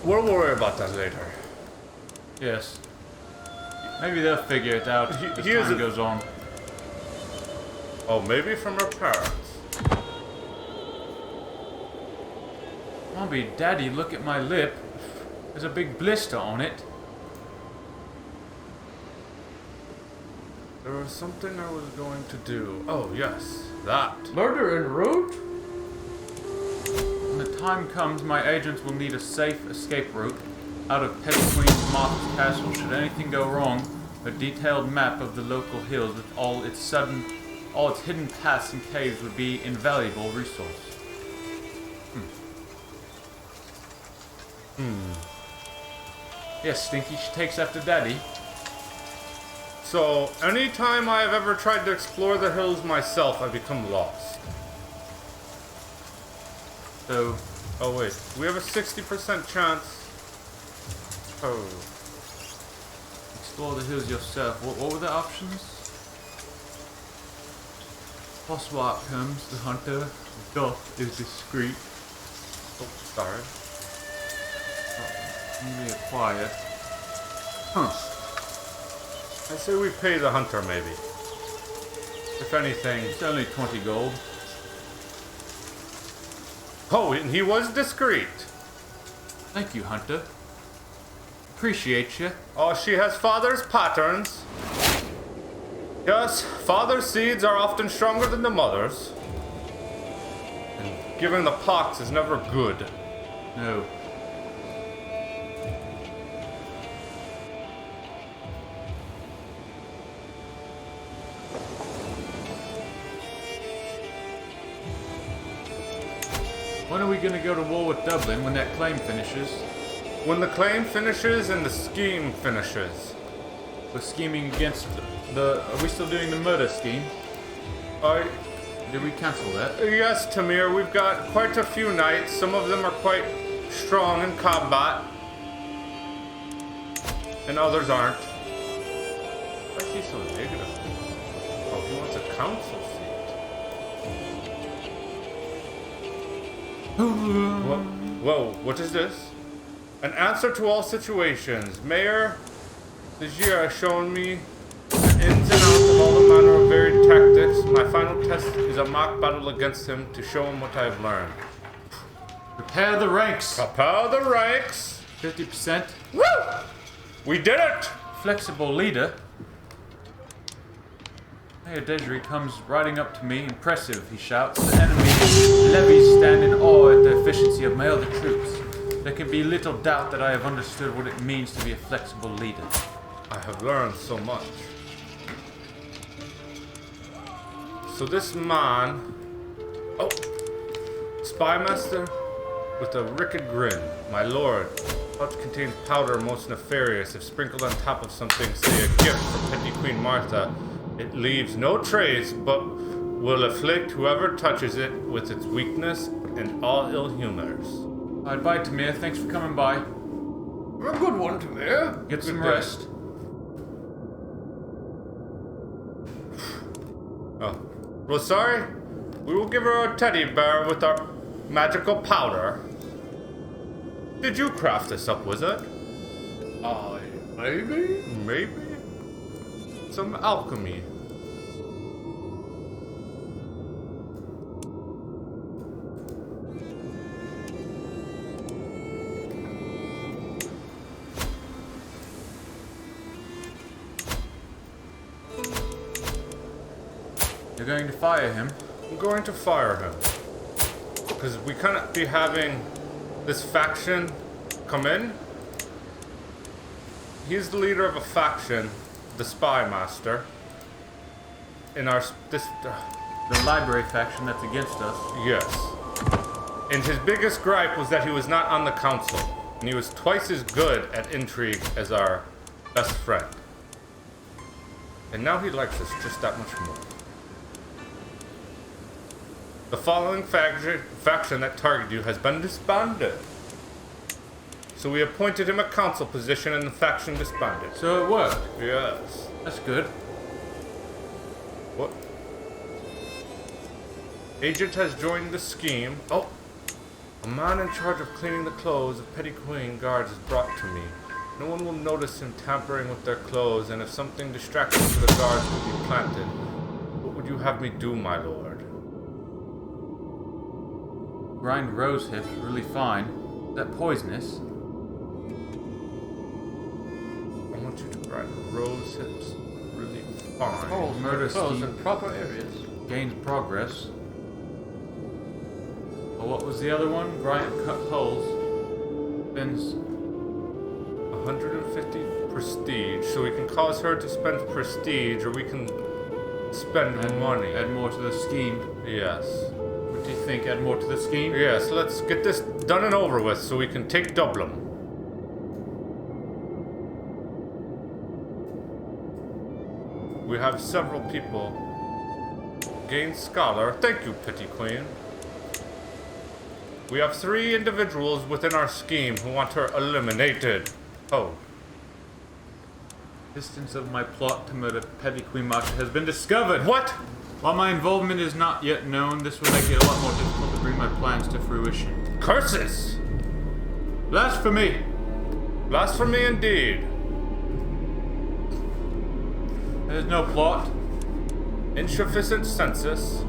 We'll worry about that later. Yes. Maybe they'll figure it out as He is time a- goes on. Oh, maybe from her parents. Mommy, Daddy, look at my lip. There's a big blister on it. There was something I was going to do. Oh, yes, that. Murder en route? When the time comes, my agents will need a safe escape route out of Petty Queen Martha's castle. Should anything go wrong, a detailed map of the local hills with all its hidden paths and caves would be invaluable resource. Yes, Stinky, she takes after Daddy. So, anytime I have ever tried to explore the hills myself, I become lost. So, Oh, wait. We have a 60% chance. Oh. explore the hills yourself. What were the options? Possible outcomes: the hunter, the dog is discreet, Oh, sorry. newly acquired. Huh. I say we pay the hunter, maybe. If anything. It's only 20 gold. Oh, and he was discreet. Thank you, hunter. Appreciate you. Oh, she has father's patterns. Yes, father's seeds are often stronger than the mother's. And giving the pox is never good. No. When are we gonna go to war with Dublin when that claim finishes? When the claim finishes and the scheme finishes. We're scheming against the. Are we still doing the murder scheme? Did we cancel that? Yes, Tamir, we've got quite a few knights. Some of them are quite strong in combat. And others aren't. Why is he so negative? Oh, he wants a council seat. Whoa, what is this? An answer to all situations. Mayor Legier has shown me the ins and outs of all the manner of varied tactics. My final test is a mock battle against him to show him what I have learned. Prepare the ranks. Prepare the ranks. 50%. Woo! We did it! Flexible leader. Mayor Desiree comes riding up to me. Impressive, he shouts. The enemy levies stand in awe at the efficiency of my other troops. There can be little doubt that I have understood what it means to be a flexible leader. I have learned so much. So this man... Oh! Spymaster with a wicked grin. My lord, pouch contains powder most nefarious. If sprinkled on top of something, say a gift from Petty Queen Martha, it leaves no trace, but will afflict whoever touches it with its weakness and all ill humors. Alright, bye, Tamir. Thanks for coming by. A good one, Tamir. Get some Good day. rest. Oh. Well, sorry. We will give her a teddy bear with our magical powder. Did you craft this up, wizard? Maybe? Maybe? Some alchemy. You're going to fire him? I'm going to fire him. Because we cannot be having this faction come in. He's the leader of a faction, the Spy Master. In our The library faction that's against us. Yes. And his biggest gripe was that he was not on the council. And he was twice as good at intrigue as our best friend. And now he likes us just that much more. The following faction that targeted you has been disbanded. So we appointed him a council position and the faction disbanded. So it worked. Yes. That's good. What? Agent has joined the scheme. Oh! A man in charge of cleaning the clothes of Petty Queen guards is brought to me. No one will notice him tampering with their clothes, and if something distracting to the guards would be planted, what would you have me do, my lord? Grind rose hips really fine. Is that poisonous? I want you to grind rose hips really fine. Holes Murder clothes scheme. in proper areas. Gains progress. Well, what was the other one? Grind cut holes. Spends 150 prestige, so we can cause her to spend prestige, or we can spend money. Add more to the scheme. Yes. What do you think? Add more to the scheme? Yes, let's get this done and over with so we can take Dublin. We have several people. Gain scholar. Thank you, Petty Queen. We have 3 individuals within our scheme who want her eliminated. Oh. Distance of my plot to murder Petty Queen Marsha has been discovered. What? While my involvement is not yet known, this will make it a lot more difficult to bring my plans to fruition. Curses! Blasphemy! Blasphemy indeed. There's no plot. Insufficient census.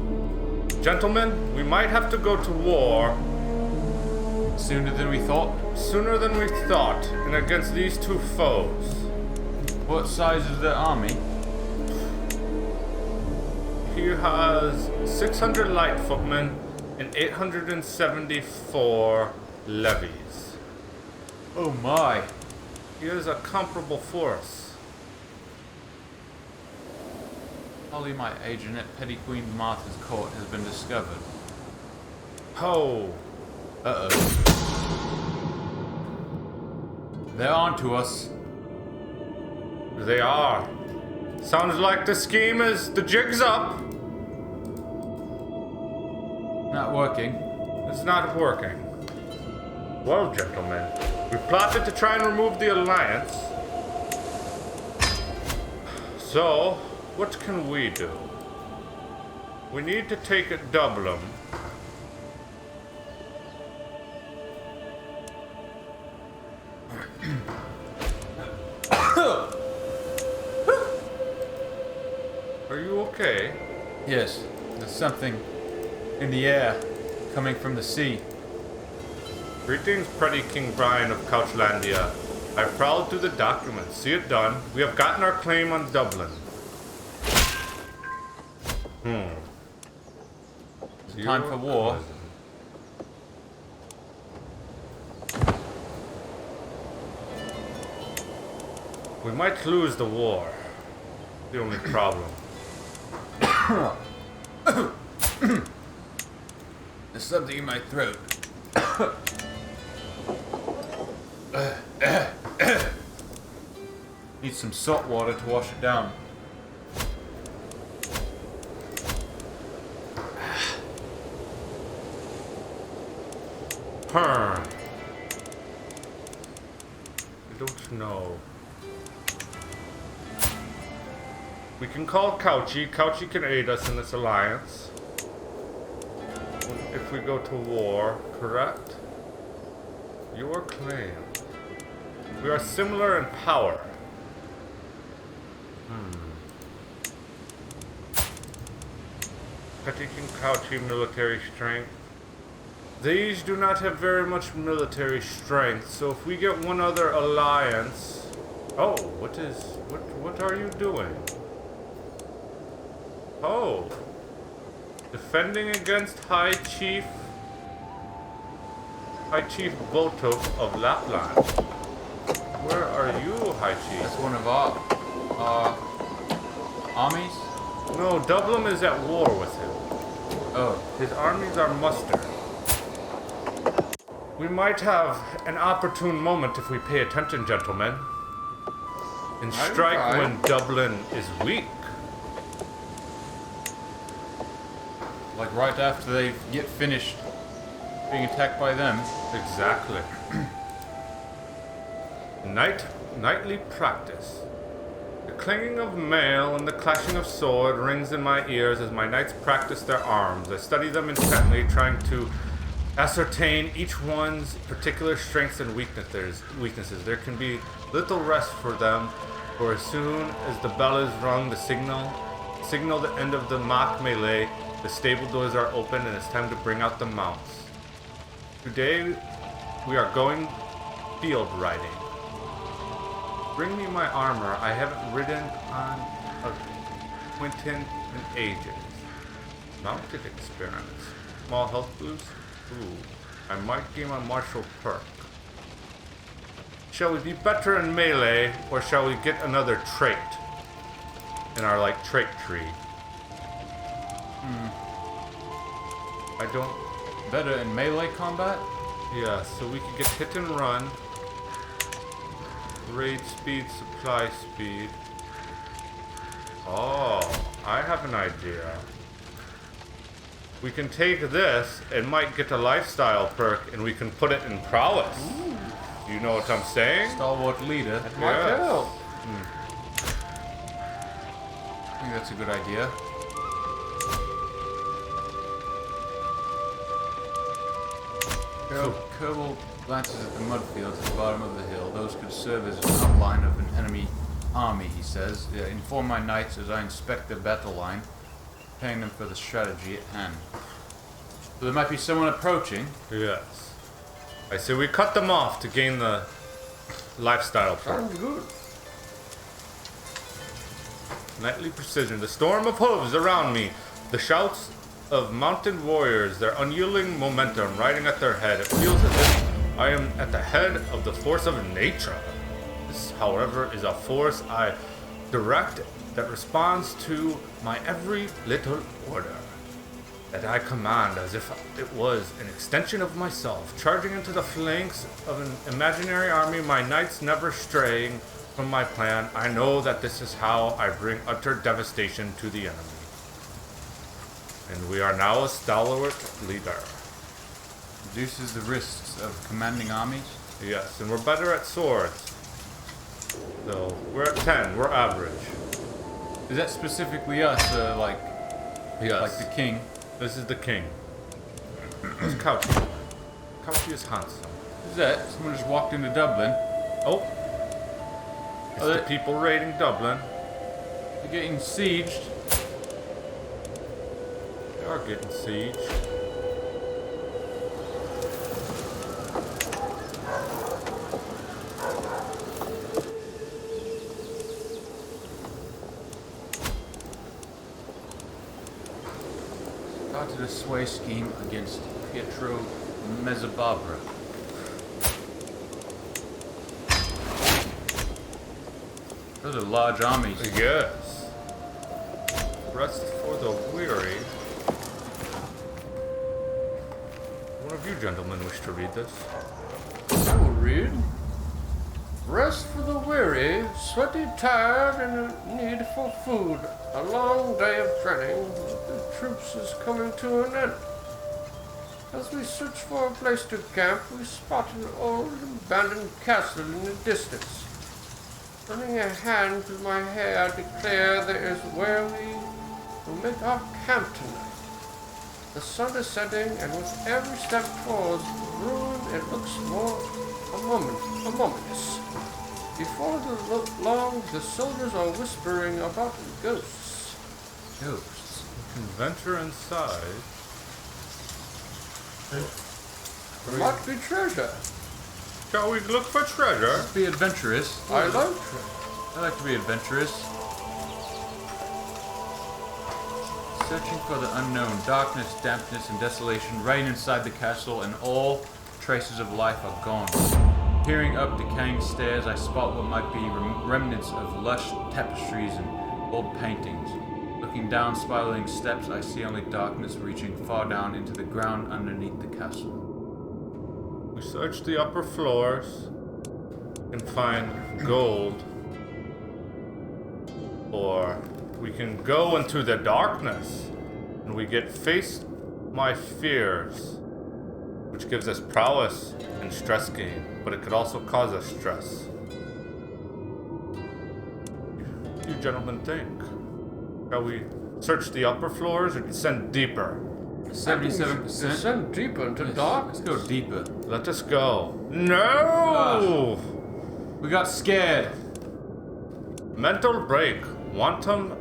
Gentlemen, we might have to go to war. Sooner than we thought. Sooner than we thought, and against these 2 foes. What size is the army? He has 600 light footmen and 874 levies. Oh my. He is a comparable force. Holly, my agent at Petty Queen Martha's court, has been discovered. Oh. Uh-oh. They're on to us. They are. Sounds like the scheme is the jig's up. Not working. It's not working. Well, gentlemen, we plotted to try and remove the alliance. So, what can we do? We need to take Dublin. Are you okay? Yes, there's something in the air coming from the sea. Greetings, Petty King Brian of Couchlandia. I prowled through the documents. See it done. We have gotten our claim on Dublin. Time for war. We might lose the war. The only problem. There's something in my throat. Need some salt water to wash it down. I don't know. We can call Couchy. Couchy can aid us in this alliance. If we go to war, correct? Your claim. We are similar in power. Petty King Couchy, military strength. These do not have very much military strength, so if we get one other alliance... Oh, what are you doing? Oh. Defending against High Chief Botuk of Lapland. Where are you, High Chief? That's one of our armies. No, Dublin is at war with him. Oh, His armies are mustered. We might have an opportune moment if we pay attention, gentlemen. And strike when Dublin is weak. like right after they get finished being attacked by them. Exactly. Nightly practice. The clanging of mail and the clashing of sword rings in my ears as my knights practice their arms. I study them intently, trying to ascertain each one's particular strengths and weaknesses. There can be little rest for them, for as soon as the bell is rung, the signal the end of the mock melee, the stable doors are open and it's time to bring out the mounts. Today we are going field riding. Bring me my armor. I haven't ridden on a Quinton in ages. Mounted experience. Small health boost. Ooh, I might gain my martial perk. Shall we be better in melee, or shall we get another trait in our trait tree? I don't. Better in melee combat? Yeah, so we could get hit and run. Raid speed, supply speed. Oh, I have an idea. We can take this and might get a lifestyle perk and we can put it in prowess. Ooh. You know what I'm saying? Stalwart leader. That might help. I think that's a good idea. Kerbal glances at the mud fields at the bottom of the hill. Those could serve as an outline of an enemy army, he says. Inform my knights as I inspect their battle line, preparing them for the strategy at hand. So there might be someone approaching. Yes. I say we cut them off to gain the lifestyle perk. Sounds good. Nightly precision. The storm of hooves around me. The shouts of mounted warriors, their unyielding momentum riding at their head. It feels as if I am at the head of the force of nature. This, however, is a force I direct that responds to my every little order. That I command as if it was an extension of myself, charging into the flanks of an imaginary army, my knights never straying from my plan. I know that this is how I bring utter devastation to the enemy. And we are now a stalwart leader. Reduces the risks of commanding armies. Yes, and we're better at swords. So, we're at 10, we're average. Is that specifically us, Yes. like the king? This is the king. Where's Couchy? Couchy is handsome. Who's that? Someone just walked into Dublin. Oh! It's the people raiding Dublin. They're getting sieged. They are getting siege. Started a sway scheme against Pietro Mezzababra. Those are large armies. Yes. Rest for the weary. One of you gentlemen wish to read this? I will read. Rest for the weary, sweaty, tired, and in need for food. A long day of training. The troops is coming to an end. As we search for a place to camp, we spot an old abandoned castle in the distance. Running a hand through my hair, I declare there is where we will make our camp tonight. The sun is setting, and with every step towards the ruin, it looks more ominous. Before long, the soldiers are whispering about ghosts. Ghosts. We can venture inside. There might be treasure. Shall we look for treasure? Let's be adventurous. I like treasure. I like to be adventurous. Searching for the unknown. Darkness, dampness, and desolation reign inside the castle, and all traces of life are gone. Peering up decaying stairs, I spot what might be remnants of lush tapestries and old paintings. Looking down spiraling steps, I see only darkness reaching far down into the ground underneath the castle. We search the upper floors and find gold. Or we can go into the darkness and we get face my fears, which gives us prowess and stress gain, but it could also cause us stress. You gentlemen think? Shall we search the upper floors or descend deeper? 77%. Descend deeper into dark. Let's go deeper. Let us go. No! We got scared. Mental break. Wanton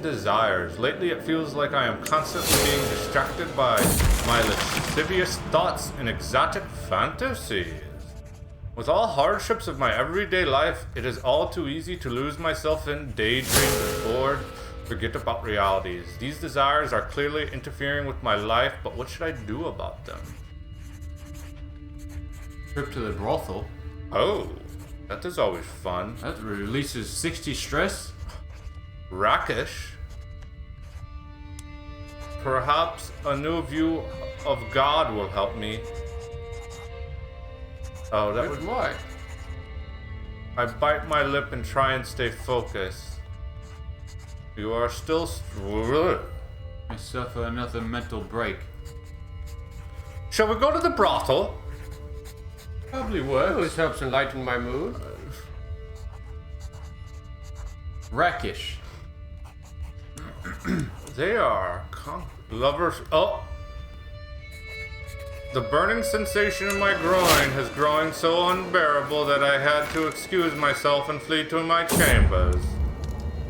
desires. Lately it feels like I am constantly being distracted by my lascivious thoughts and exotic fantasies. With all hardships of my everyday life, it is all too easy to lose myself in daydreams and bored, forget about realities. These desires are clearly interfering with my life, but what should I do about them? Trip to the brothel. Oh, that is always fun. That releases 60 stress. Rakish. Perhaps a new view of God will help me. Oh, that would... Why? I bite my lip and try and stay focused. You are still... I suffer another mental break. Shall we go to the brothel? Probably Always works. helps enlighten my mood. Rakish. They are lovers... Oh! The burning sensation in my groin has grown so unbearable that I had to excuse myself and flee to my chambers.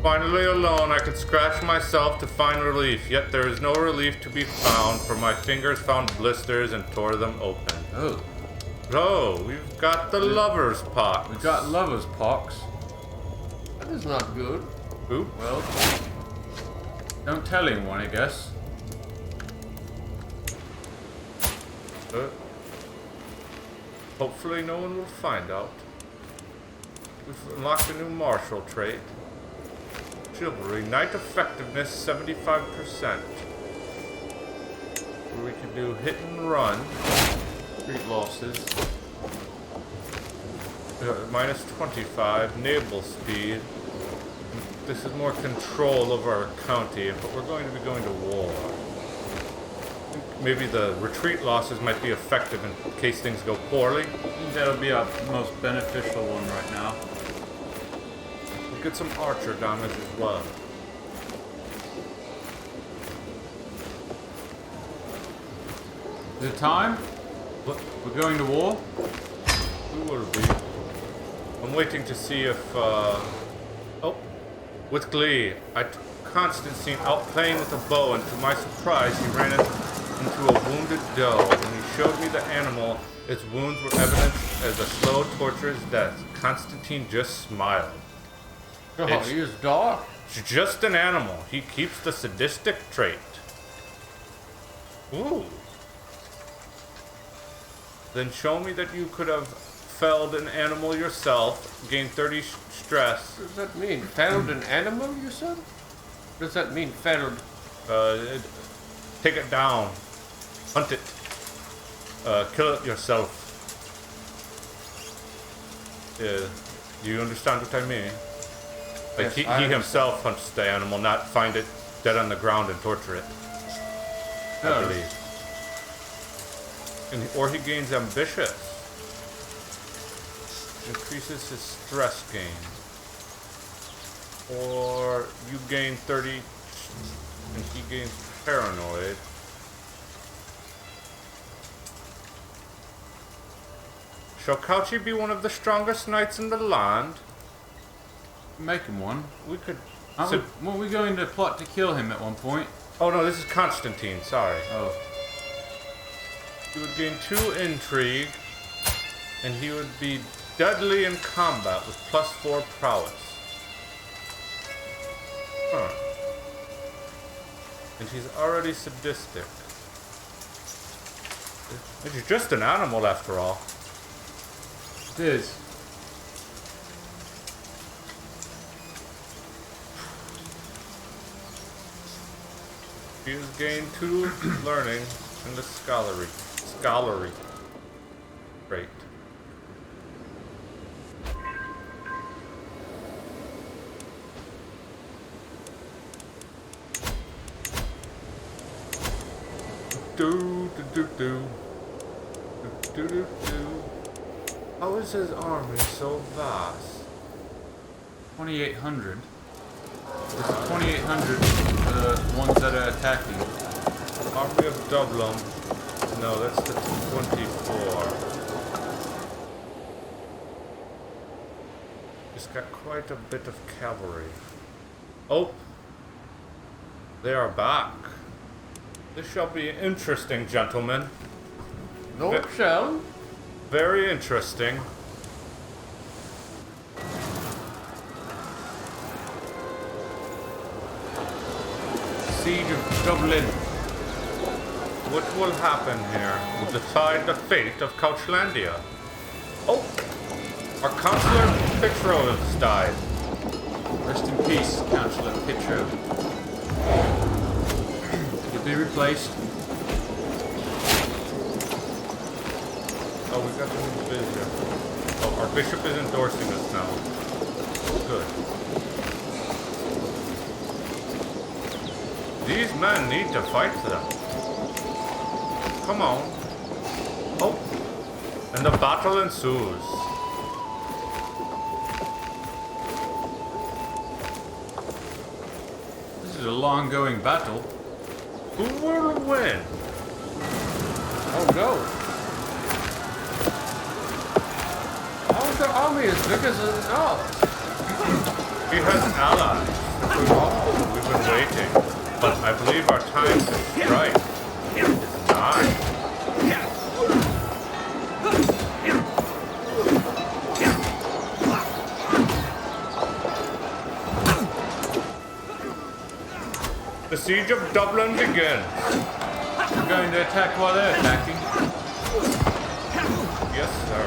Finally alone, I could scratch myself to find relief, yet there is no relief to be found, for my fingers found blisters and tore them open. Oh. Oh, we've got the lover's pox. We got lover's pox. That is not good. Oop. Well, don't tell anyone, I guess. Hopefully no one will find out. We've unlocked a new martial trait. Chivalry, knight effectiveness 75%. We can do hit and run. Street losses. Minus 25, naval speed. This is more control over our county, but we're going to be going to war. Maybe the retreat losses might be effective in case things go poorly. I think that'll be our most beneficial one right now. We'll get some archer damage as well. Is it time? What? We're going to war? We will be. I'm waiting to see if, Oh, with glee, Constantine out playing with a bow, and to my surprise, he ran into a wounded doe. When he showed me the animal, its wounds were evident as a slow, torturous death. Constantine just smiled. Oh, It's- he is dark. It's just an animal. He keeps the sadistic trait. Ooh. Then show me that you could have felled an animal yourself, gained 30 stress. What does that mean? Felled an animal, you said? What does that mean, felled? Take it down. Hunt it. Kill it yourself. Do you understand what I mean? Like Yes, I he himself hunts the animal, not find it dead on the ground and torture it. I Oh. believe. Or he gains ambitious. increases his stress gain. Or you gain 30 and he gains paranoid. Shall Couchy be one of the strongest knights in the land? Make him one. We could... Weren't we going to plot to kill him at one point? Oh no, this is Constantine, sorry. Oh. He would gain 2 intrigue, and he would be deadly in combat with +4 prowess. Huh. And he's already sadistic. He's just an animal after all. It is. He has gained 2 learning in the scholarly trait. How is his army so vast? 2,800. There's 2,800 ones that are attacking. Army of Dublin. No, that's the 24. He's got quite a bit of cavalry. Oh! They are back. This shall be interesting, gentlemen. No, it shall. Very interesting. Siege of Dublin. What will happen here will decide the fate of Couchlandia. Oh! Our Councillor Pitro has died. Rest in peace, Councillor Pitro. You'll be replaced. Oh, we got the new bishop. Oh, our bishop is endorsing us now. Good. These men need to fight them. Come on. Oh. And the battle ensues. This is a long-going battle. Who will win? Oh no. How's their army as big as ours? He has allies. We've been waiting. But I believe our time to strike is nigh. The siege of Dublin begins. We're going to attack while they're attacking. Yes, sir.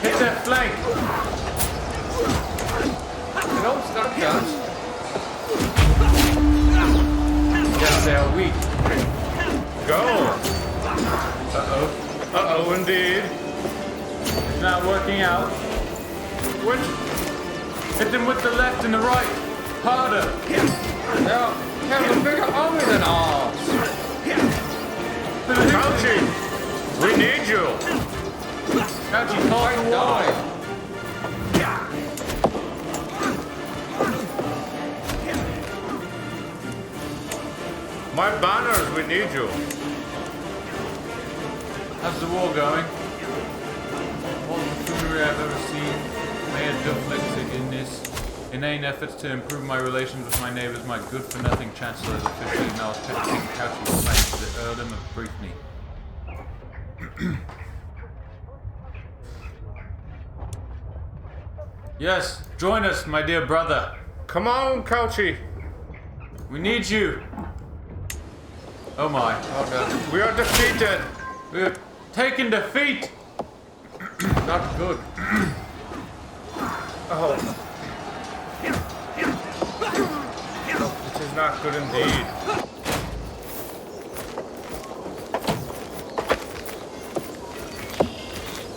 Hit that flank! You know, it's got a chance. Yes, they are weak. Go! Uh-oh. Uh-oh, indeed. It's not working out. Which? Hit them with the left and the right. Harder. They have a bigger army than ours. Couchy! We need you! Couchy, call for war. My banners, we need you. How's the war going? All the buffoonery I've ever seen. May a deflected in this inane efforts to improve my relations with my neighbours, my good-for-nothing Chancellor has officially acknowledged Petty King Couchy was knighted to the Earldom of Briefney. Yes, join us, my dear brother. Come on, Couchy. We need you. Oh my. Oh no. We are defeated. We're taking defeat. Not good. Oh. It is not good indeed.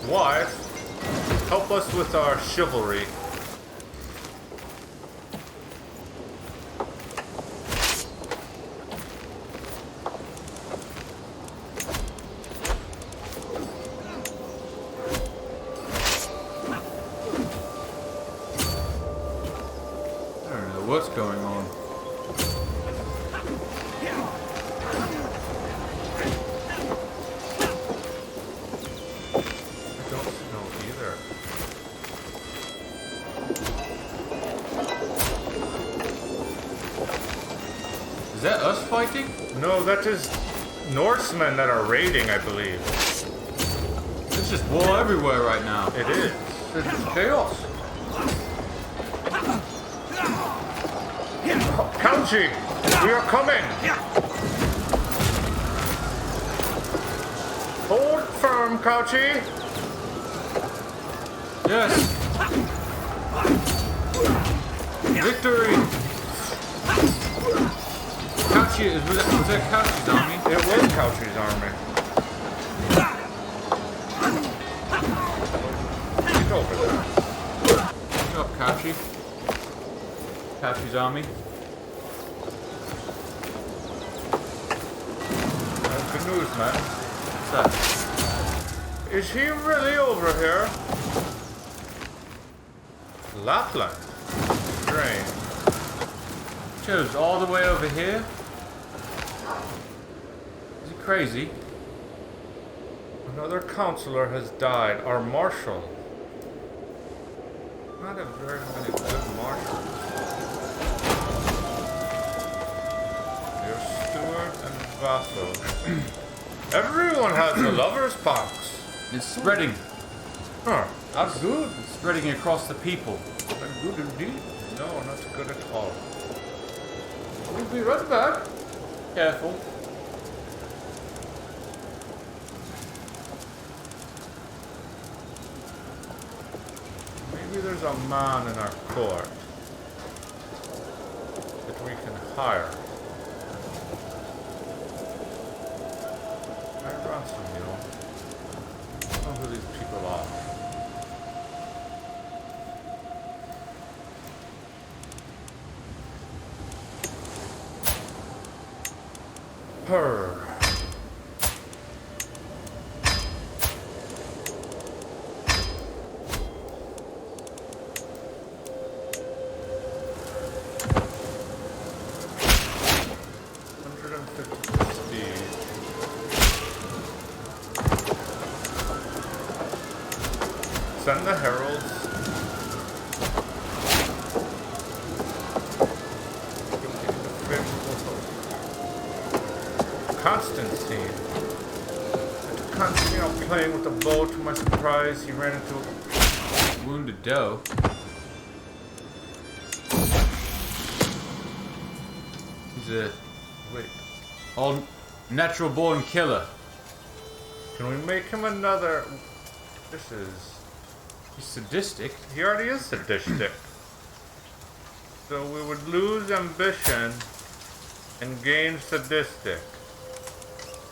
Wife, help us with our chivalry. Is that us fighting? No, that is Norsemen that are raiding, I believe. There's just war everywhere right now. It is. This is chaos. Counchy, we are coming. Hold firm, Couchy. Yes. Victory. Couchy, was that Couchy's army? It was Couchy's army. He's over there. What's up, Couchy? Couchy's army. That's good news, man. What's that? Is he really over here? Lapland. Strange. Chose all the way over here? Is he crazy? Another counselor has died. Our marshal. Not a very many good marshals. Your steward and vassal. Everyone has a lover's box. It's spreading. Huh. That's good. It's spreading across the people. That's good indeed. No, not good at all. We'll be right back. Careful. Maybe there's a man in our court that we can hire. I ransom you. I don't know who these people are. Purr. Send the heralds. Constantine. After Constantine out playing with a bow, to my surprise, he ran into a Wounded doe. He's a all natural born killer. Can we make him another? This is. He's sadistic. He already is sadistic. So we would lose ambition and gain sadistic.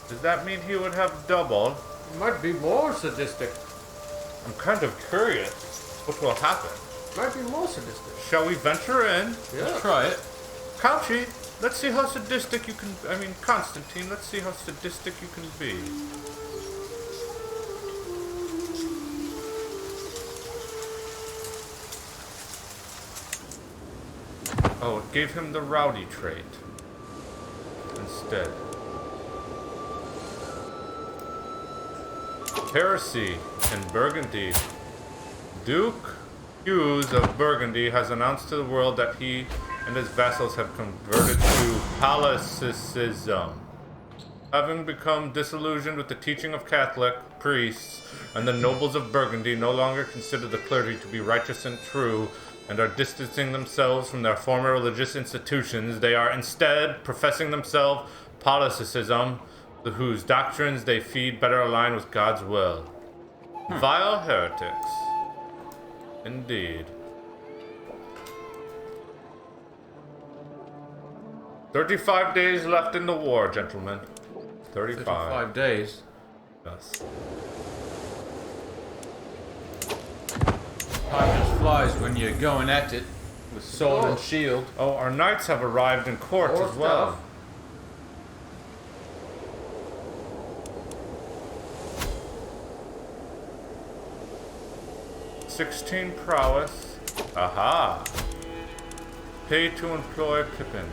Does that mean he would have double? Might be more sadistic. I'm kind of curious what will happen. Might be more sadistic. Shall we venture in? Yeah. Let's try it. Couchy, let's see how sadistic you can. Constantine, let's see how sadistic you can be. Oh, it gave him the rowdy trait instead. Heresy in Burgundy. Duke Hughes of Burgundy has announced to the world that he and his vassals have converted to Catholicism. Having become disillusioned with the teaching of Catholic priests, and the nobles of Burgundy no longer consider the clergy to be righteous and true, and are distancing themselves from their former religious institutions, they are instead professing themselves Catholicism, whose doctrines they feed better align with God's will. Vile heretics. Indeed. 35 days left in the war, gentlemen. 35. 5 days. Yes. Time just flies when you're going at it with sword and shield. Oh, our knights have arrived in court More as well. stuff. "16 prowess. Aha. Pay to employ Pippin.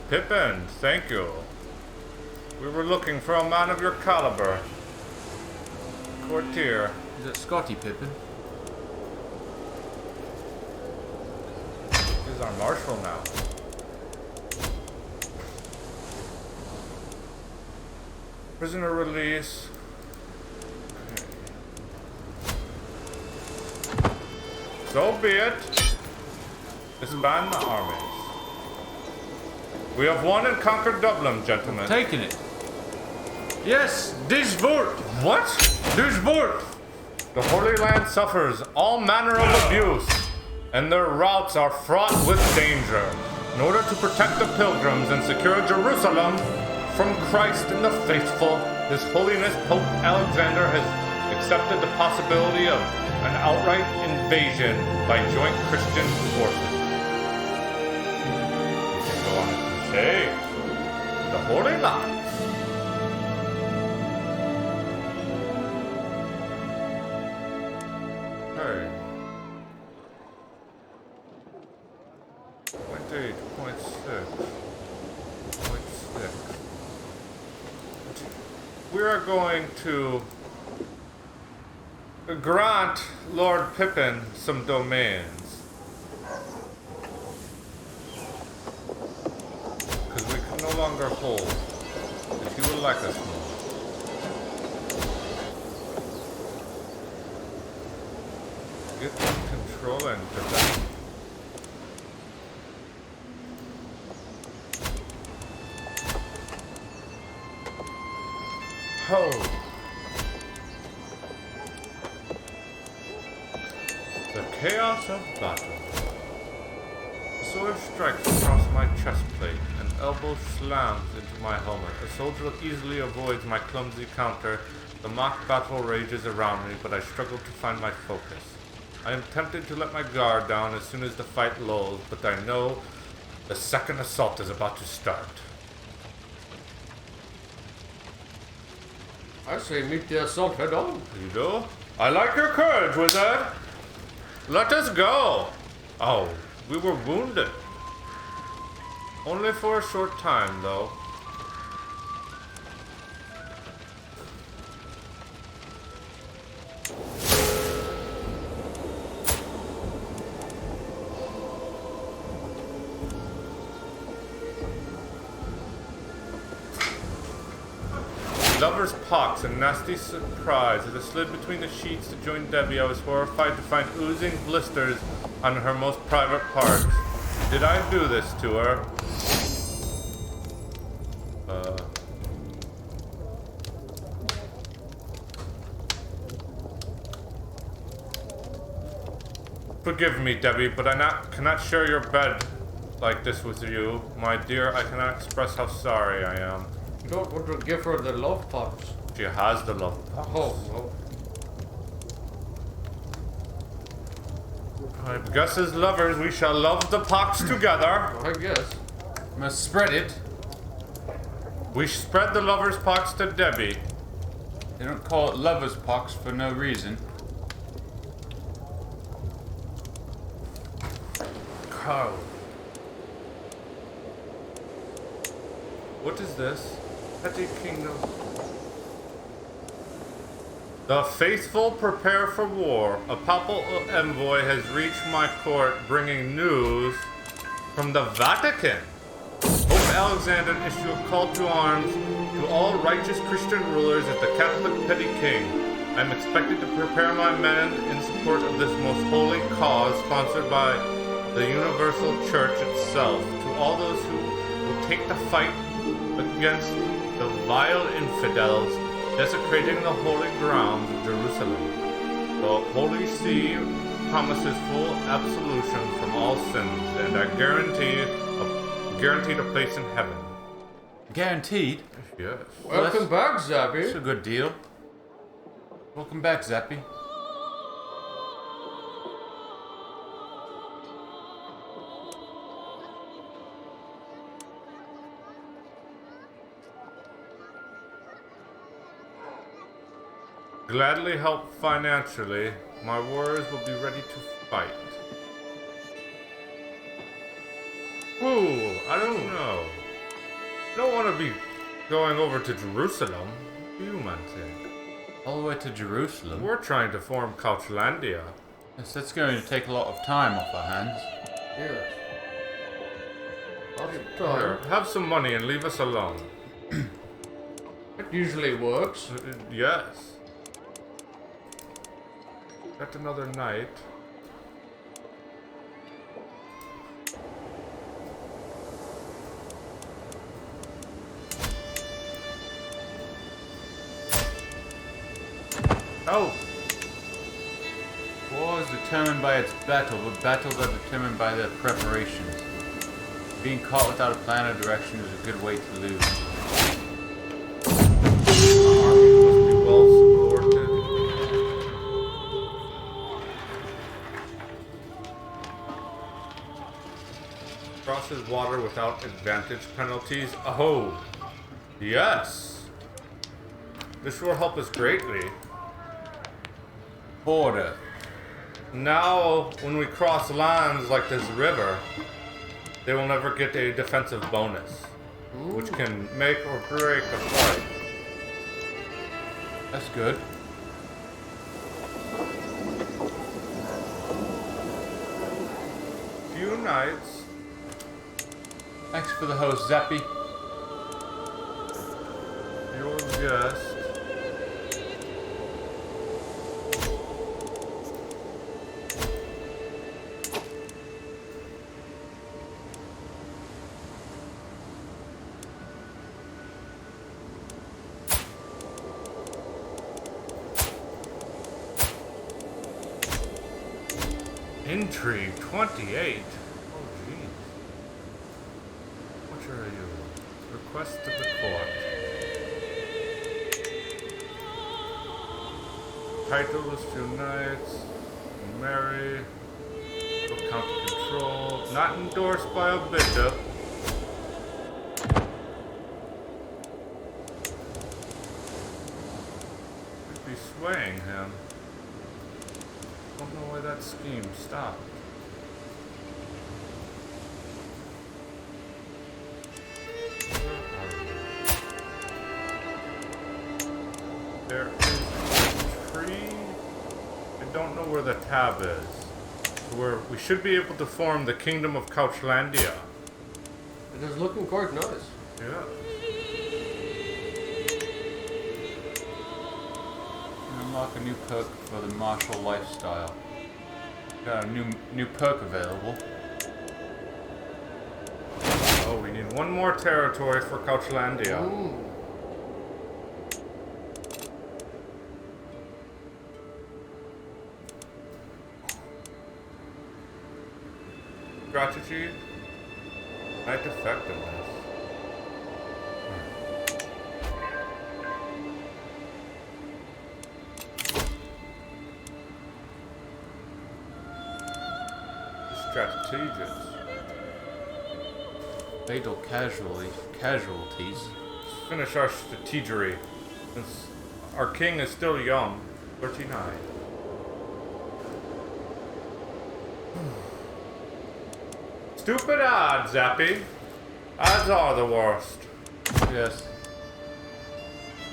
Pippin, thank you. We were looking for a man of your caliber. Courtier. Is it Scotty Pippin? Is is our marshal now. Prisoner release. Okay. So be it. Disband the armies. We have won and conquered Dublin, gentlemen. Taking it. Yes, this vote. What? This vote. The Holy Land suffers all manner of abuse, and their routes are fraught with danger. In order to protect the pilgrims and secure Jerusalem from Christ and the faithful, His Holiness Pope Alexander has accepted the possibility of an outright invasion by joint Christian forces. We can go on a crusade. The Holy Land. Hey. Point 8, point 6, point 6. We are going to grant Lord Pippin some domains. Because we can no longer hold. If he will like us more. Get control and defend. Oh. The chaos of battle. A sword strikes across my chest plate, an elbow slams into my helmet. A soldier easily avoids my clumsy counter. The mock battle rages around me, but I struggle to find my focus. I am tempted to let my guard down as soon as the fight lulls, but I know the second assault is about to start. I say meet the assault head on. You do? I like your courage, wizard. Let us go. Oh, we were wounded. Only for a short time, though. Lover's pox, a nasty surprise. As I slid between the sheets to join Debbie, I was horrified to find oozing blisters on her most private parts. Did I do this to her? Forgive me, Debbie, but I cannot share your bed like this with you. My dear, I cannot express how sorry I am. You don't want to give her the love pox. She has the love pox. Oh, no. I guess as lovers we shall love the pox together. I guess. Must spread it. We spread the lover's pox to Debbie. They don't call it lover's pox for no reason. Cow. What is this? Petty Kingdom. The faithful prepare for war. A papal envoy has reached my court bringing news from the Vatican. Pope Alexander issued a call to arms to all righteous Christian rulers as the Catholic petty king. I am expected to prepare my men in support of this most holy cause sponsored by the Universal Church itself. To all those who will take the fight against the vile infidels desecrating the holy grounds of Jerusalem. The Holy See promises full absolution from all sins, and I guaranteed a place in heaven. Guaranteed? Yes. Welcome back, It's Zappy. a good deal. Welcome back, Zappy. Gladly help financially. My warriors will be ready to fight. Ooh, I don't know. I don't want to be going over to Jerusalem. What do you man think? All the way to Jerusalem. We're trying to form Couchlandia. Yes, that's going to take a lot of time off our hands. Yes. Lots of Here, time. have some money and leave us alone. It usually works. Yes. Got another night. Oh! War is determined by its battle, but battles are determined by their preparations. Being caught without a plan or direction is a good way to lose. Army must be well supported. Crosses water without advantage penalties. Oh! Yes! This will help us greatly. Border. Now, when we cross lands like this river, they will never get a defensive bonus, which can make or break a fight. That's good. Few knights. Thanks for the host, Zappy. Your guest. Intrigue 28. Oh, jeez. Which are you? Request of the court. Title is few knights. Marry. No county control. Not endorsed by a bishop. Could be swaying him. Don't know why that scheme stopped. There is a tree. I don't know where the tab is. We should be able to form the Kingdom of Couchlandia. It is looking quite nice. Yeah. Unlock a new perk for the martial lifestyle. Got a new perk available. Oh, we need one more territory for Couchlandia. Ooh. Strategy. Knight effectiveness. Strategies. Fatal casualties. Let's finish our strategery. Since our king is still young. 39. Stupid odds, Zappy. Odds are the worst. Yes.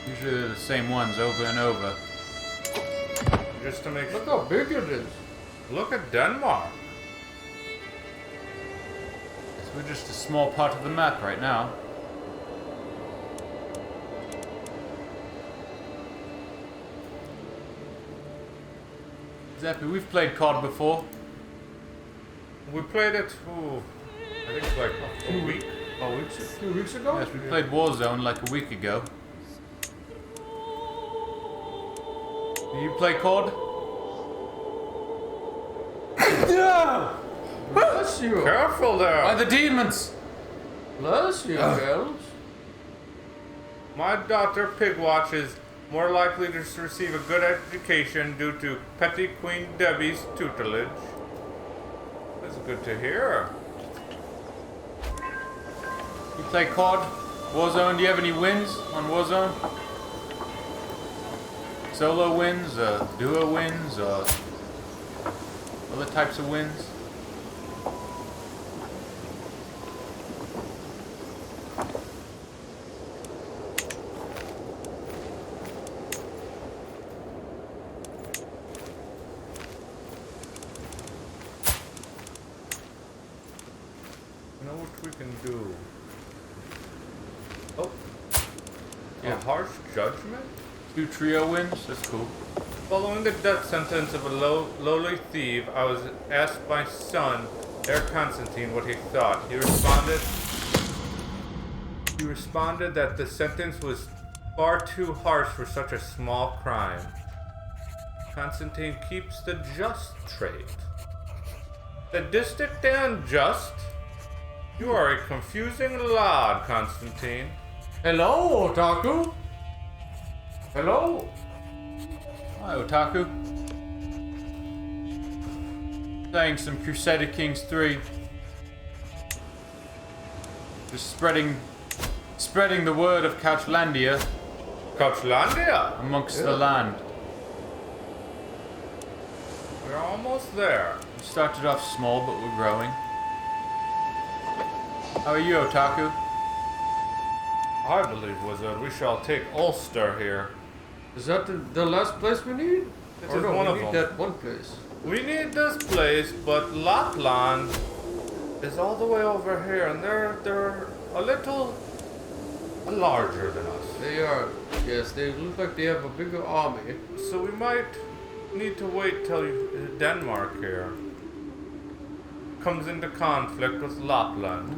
Usually they're the same ones over and over. Just to make Look how big it is. Look at Denmark. Yes, we're just a small part of the map right now. Zappy, we've played COD before. We played it, I think like a week. A few weeks ago? Yes, we played Warzone like a week ago. Do you play COD? Bless you. Careful there. By the demons! Bless you, girls. My daughter Pigwatch is more likely to receive a good education due to Petty Queen Debbie's tutelage. That's good to hear. You play COD? Warzone? Do you have any wins on Warzone? Solo wins, duo wins, other types of wins? You know what we can do? Oh. Yeah. A harsh judgment? 2 trio wins? That's cool. Following the death sentence of a lowly thief, I was asked my son, Heir Constantine, what he thought. He responded that the sentence was far too harsh for such a small crime. Constantine keeps the just trait. Sadistic and unjust? You are a confusing lad, Constantine. Hello, Otaku. Hello. Hi, Otaku. Playing some Crusader Kings III. Just spreading the word of Couchlandia Couchlandia? amongst the land. We're almost there. We started off small, but we're growing. How are you, Otaku? I believe, Wizard, we shall take Ulster here. Is that the last place we need? It Or is no, one we of need them. that one place. We need this place, but Lapland is all the way over here, and they're a little larger than us. They are. Yes, they look like they have a bigger army. So we might need to wait till Denmark here comes into conflict with Lapland.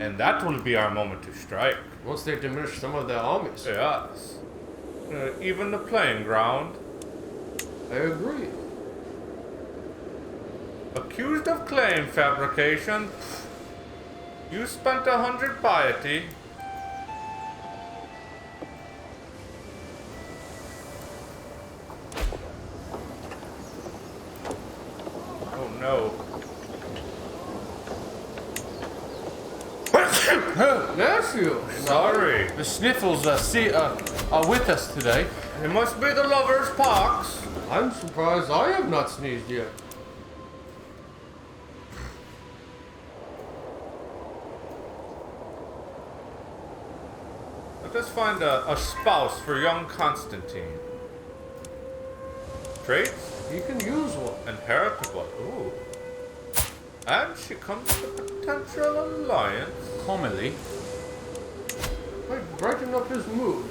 And that will be our moment to strike. Once they diminish some of their armies. Yes. Even the playing ground. I agree. Accused of claim fabrication. You spent 100 piety. Oh no. Nephew! Sorry. The sniffles are with us today. It must be the lover's pox. I'm surprised I have not sneezed yet. Let us find a spouse for young Constantine. Traits? You can use one. Inheritable. Ooh. And she comes with a potential alliance. Commonly. Might brighten up his mood.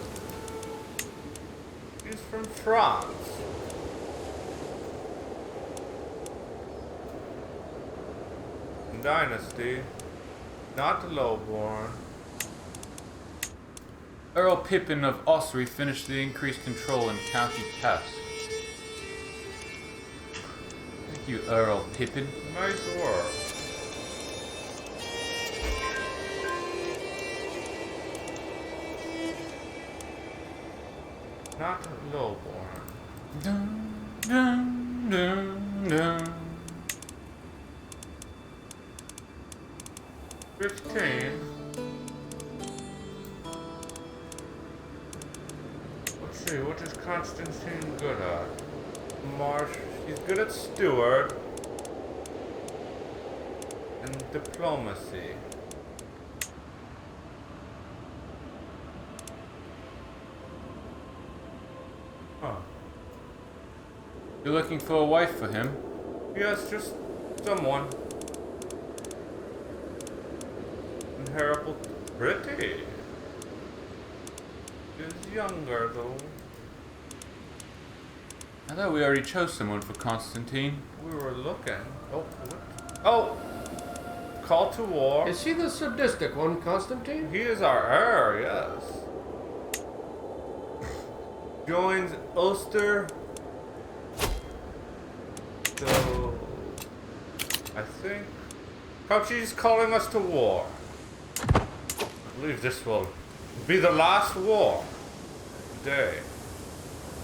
She's from France. Dynasty. Not lowborn. Earl Pippin of Ossory finished the increased control in County Task. Thank you, Earl Pippin. Nice work. Not lowborn. Dun, dun, dun, dun. 15. Let's see, what is Constantine good at? Marsh, she's good at steward and diplomacy. Huh. You're looking for a wife for him? Yes, just someone. Inheritable. Pretty. Is younger though. I thought we already chose someone for Constantine. We were looking. Oh, what? Oh! Call to war. Is he the sadistic one, Constantine? He is our heir, yes. Joins Ulster. So, I think Couchy's calling us to war. I believe this will be the last war today.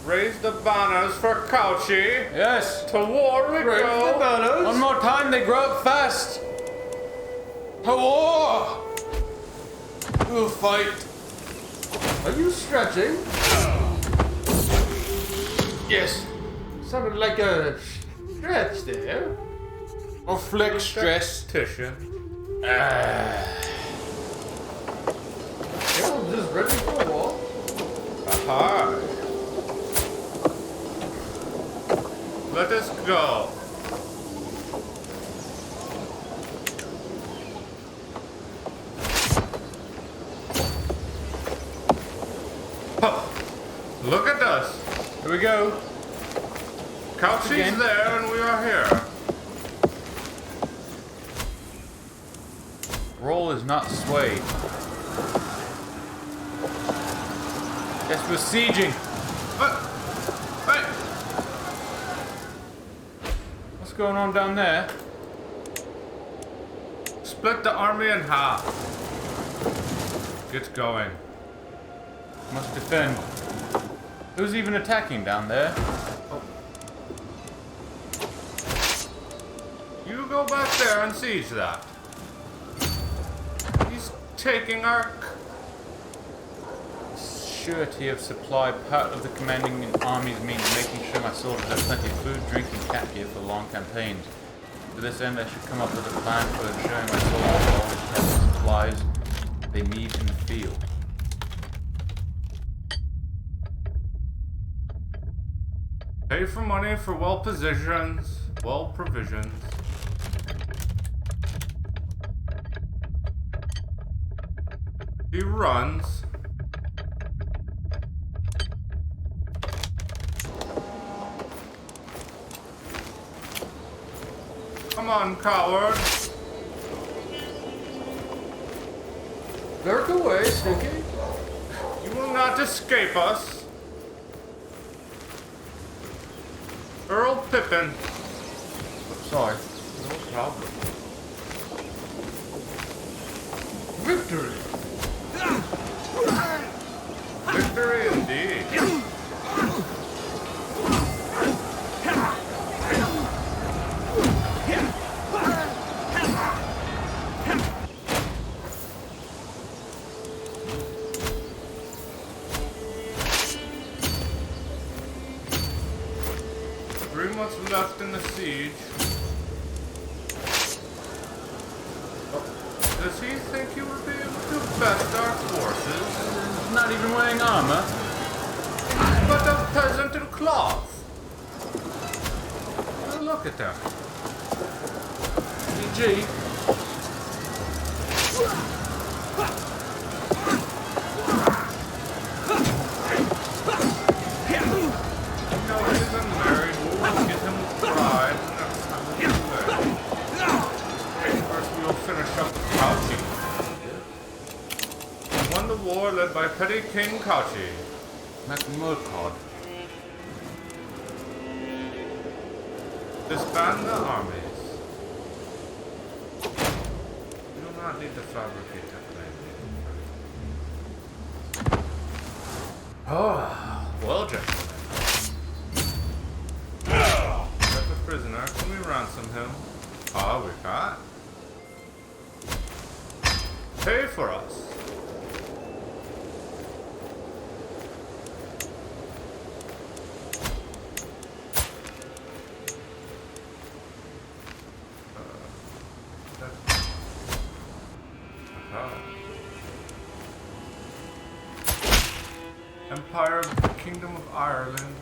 Raise the banners for Couchy. Yes! To war we Raise go. the banners. One more time, they grow up fast! To war! We'll fight. Are you stretching? Yes. Sounded like a stretch there. Or flick stress. Titian. Caleb just ready for war. Aha. Let us go. go. Couchy's Again. there and we are here. Roll is not swayed. Yes, we're sieging. Hey! What's going on down there? Split the army in half. Get going. Must defend. Who's even attacking down there? You go back there and siege that. He's taking our... Surety of supply. Part of the commanding in armies means making sure my soldiers have plenty of food, drink, and cat gear for long campaigns. To this end, I should come up with a plan for ensuring my soldiers always have the supplies they need in the field. Pay for money for well provisions. He runs. Come on, coward. Lurk away, Stinky. You will not escape us. Earl Pippin. Sorry. No problem. Victory. Victory indeed. Left in the siege. Does he think he will be able to best our forces? He's not even wearing armor. But a peasant in cloth. Now look at that. GG. War led by Petty King Couchy. MacMurcod. Disband the armies. You do not need to fabricate that claim. Oh, well, gentlemen. That's a prisoner. Can we ransom him? Ah, we can't. Pay for us. Empire of the Kingdom of Ireland,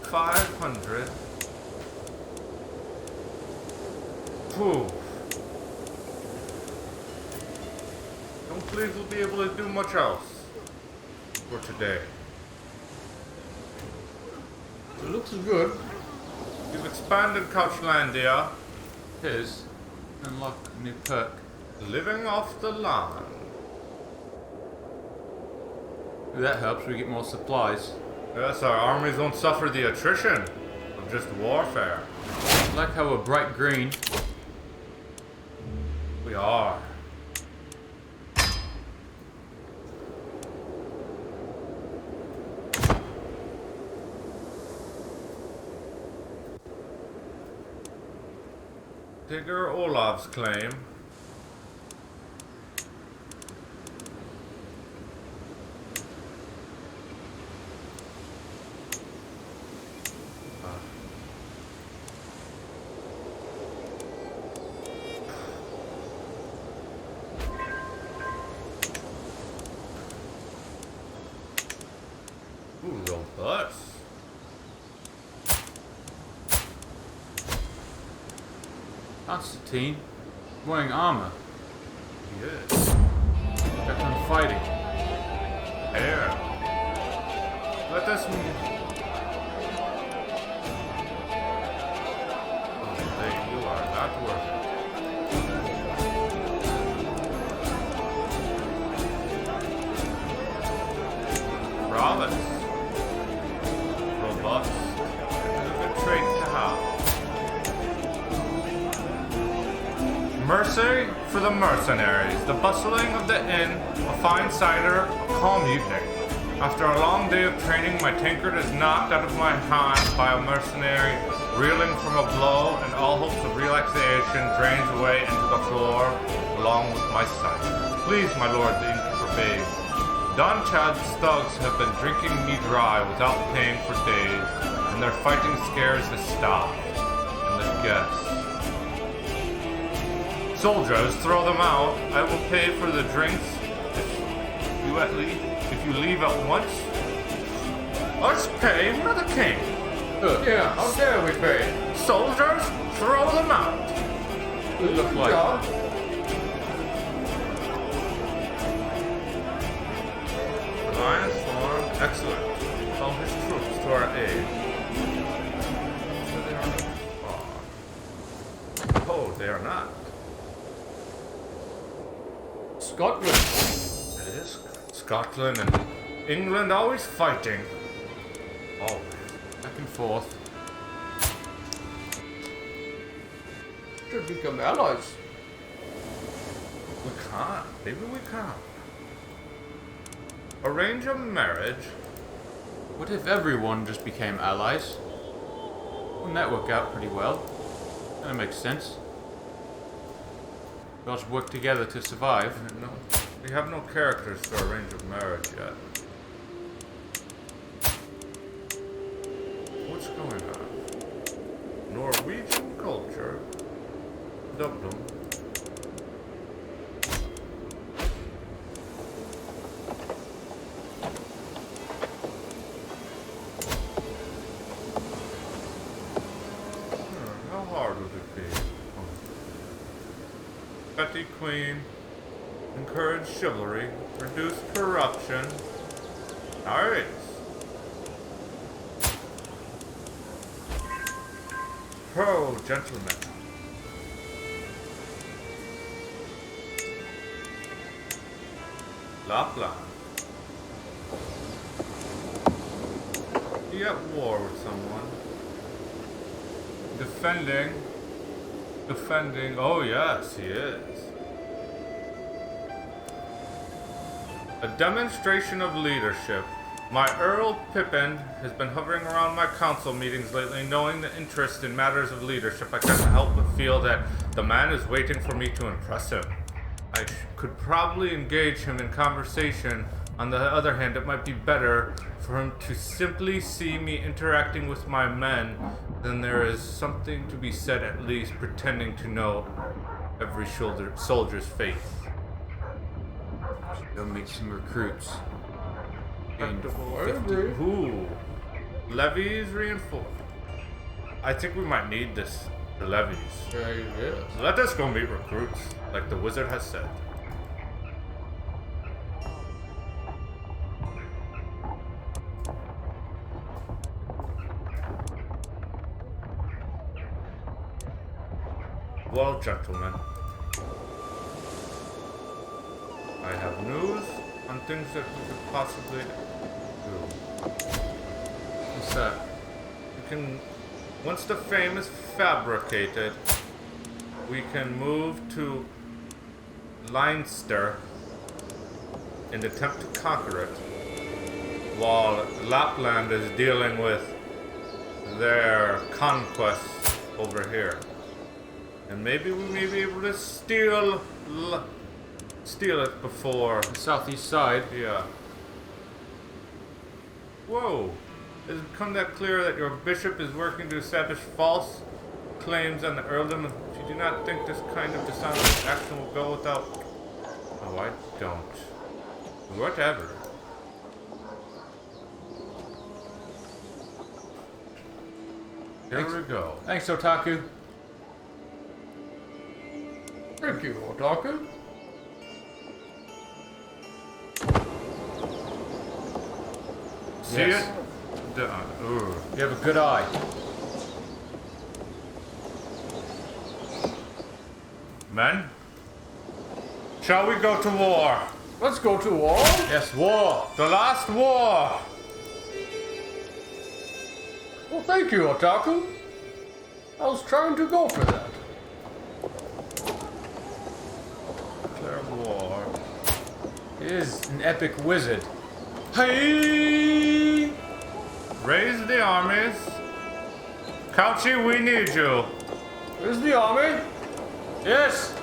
500. Pooh. Don't believe we'll be able to do much else for today. It looks good. We've expanded Couchlandia, His. Unlock a new perk. living off the land. That helps, we get more supplies. Yes, our armies won't suffer the attrition of just warfare. I like how we're bright green. We are. Digger Olaf's claim. Ooh, robust. Constantine. Wearing armor. Yes. Got done fighting. Heir. Let us not worth it. Province. Robust. It's a good trait to have. Mercy for the mercenaries. The bustling of the inn, a fine cider, a calm evening. After a long day of training, my tankard is knocked out of my hand by a mercenary, reeling from a blow, and all hopes of relaxation drains away into the floor, along with my sight. Please, my lord, the innkeeper begs. Don Chad's thugs have been drinking me dry without paying for days, and their fighting scares has stopped. And the guests. Soldiers, throw them out. I will pay for the drinks if you leave at once. Let's pay for the king. Yeah, how dare we pay? Soldiers, throw them out. We look like... Alliance formed. Excellent. Call his troops to our aid. Oh, they are not. Scotland. It is Scotland and England always fighting. Always. Back and forth. Should become allies. We can't. Maybe we can't. Arrange a marriage. What if everyone just became allies? Wouldn't that work out pretty well? That makes sense. We all just work together to survive. No, we have no characters to arrange a marriage yet. What's going on? Norwegian culture. Dublin. How hard would it be? Petty Queen. Encourage chivalry. Reduce corruption. Alright. Pro gentlemen. Lapland. He at war with someone. Defending. Oh yes, he is. A demonstration of leadership. My Earl Pippin has been hovering around my council meetings lately, knowing the interest in matters of leadership. I can't help but feel that the man is waiting for me to impress him. I could probably engage him in conversation. On the other hand, it might be better for him to simply see me interacting with my men than there is something to be said, at least pretending to know every soldier's faith. Go meet some recruits. Ooh. Levies reinforced. I think we might need the levies. Yes. Let us go meet recruits, like the wizard has said. Well, gentlemen, I have news on things that we could possibly do. What's that? We can, once the frame is fabricated, we can move to Leinster and attempt to conquer it, while Lapland is dealing with their conquests over here. And maybe we may be able to steal it before. The southeast side. Yeah. Whoa. Has it become that clear that your bishop is working to establish false claims on the earldom? If you do not think this kind of dishonest action will go without... Oh, I don't. Whatever. Here we go. Thanks, Otaku. Thank you, Otaku. See Yes. it? Ooh. You have a good eye. Men, shall we go to war? Let's go to war. Yes, war. The last war! Well, thank you, Otaku. I was trying to go for that. Declare war. He is an epic wizard. Hey! Raise the armies. Couchy, we need you. Where's the army? Yes!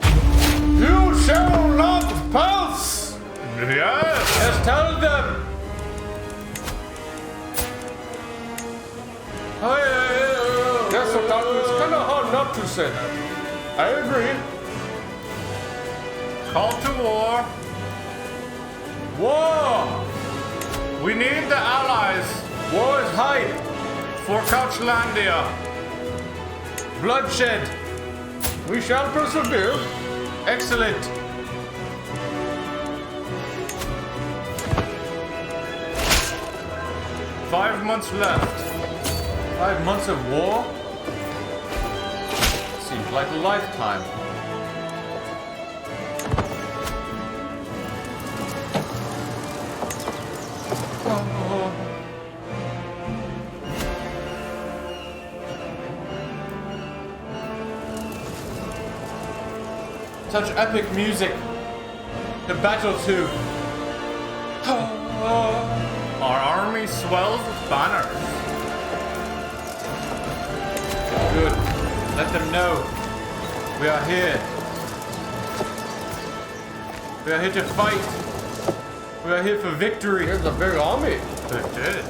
You shall not pass! Yes! Yes, tell them! Yes, Otaku, it's kind of hard not to say that. I agree. Call to war. War! We need the allies War is hype! for Couchlandia. Bloodshed! We shall persevere. Excellent! Five months left. 5 months of war? Seems like a lifetime. Such epic music. The battle too. Our army swells with banners. Good. Let them know. We are here. We are here to fight. We are here for victory. Here's a big army. It is.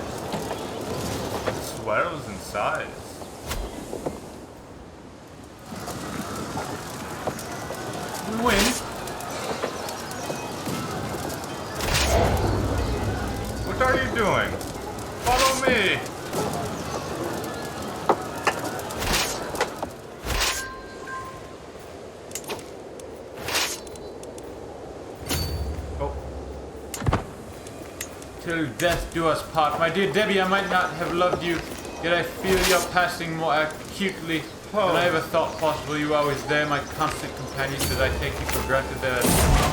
It swells in size. We win. What are you doing? Follow me. Oh. Till death do us part. My dear Debbie, I might not have loved you, yet I feel your passing more acutely than I ever thought possible. You were always there, my constant companion. Did I take you for granted? There are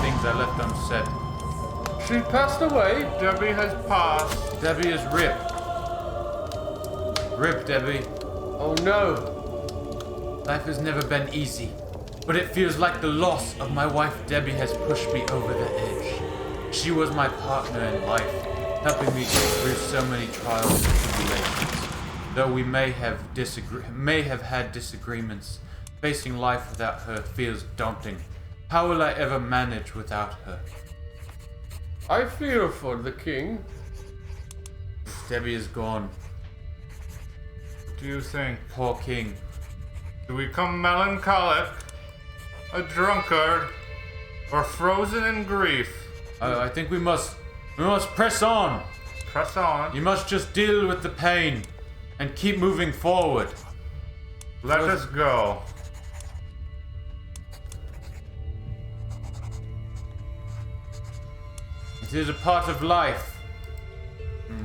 things I left unsaid. She passed away. Debbie has passed. Debbie is Rip. Rip, Debbie. Oh no. Life has never been easy, but it feels like the loss of my wife Debbie has pushed me over the edge. She was my partner in life, helping me get through so many trials and tribulations. Though we may have had disagreements, facing life without her feels daunting. How will I ever manage without her? I fear for the king. Debbie is gone. What do you think? Poor king. Do we become melancholic, a drunkard, or frozen in grief? I think we must press on. Press on. You must just deal with the pain and keep moving forward. Let us go. It is a part of life.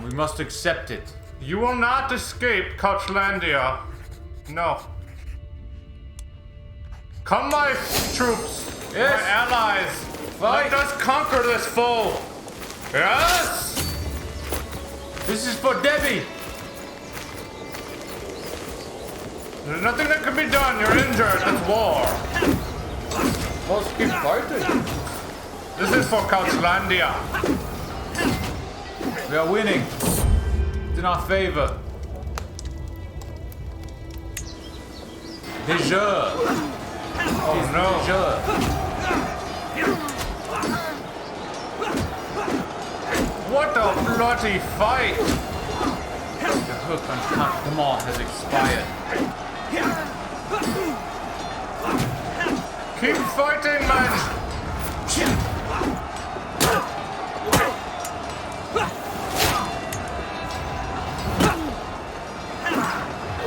We must accept it. You will not escape Couchlandia. No. Come, my troops. Yes. My allies. Fight. Let us conquer this foe. Yes. This is for Debbie. There's nothing that can be done. You're injured. It's war. Must keep fighting. This is for Couchlandia. We are winning. It's in our favor. Déjà. Oh no. Déjà. What a bloody fight. The hook on Count Kamal has expired. Keep fighting, man.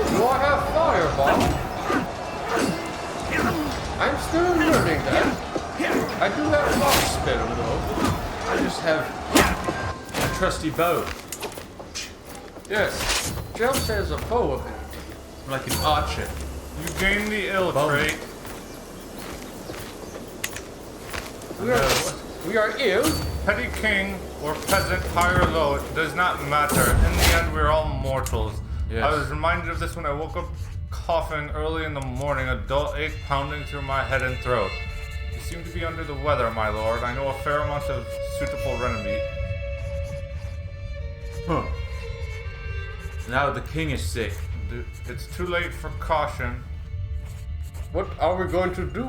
Do I have fireball? I'm still learning that. I do have lock spell though. I just have a trusty bow. Yes. Just as a bow ability. I'm like an archer. You gain the ill Bum. trait. We are ill. Petty king or peasant, high or low, it does not matter. In the end, we're all mortals. Yes. I was reminded of this when I woke up coughing early in the morning, a dull ache pounding through my head and throat. You seem to be under the weather, my lord. I know a fair amount of suitable remedy. Huh. Now the king is sick. It's too late for caution. What are we going to do?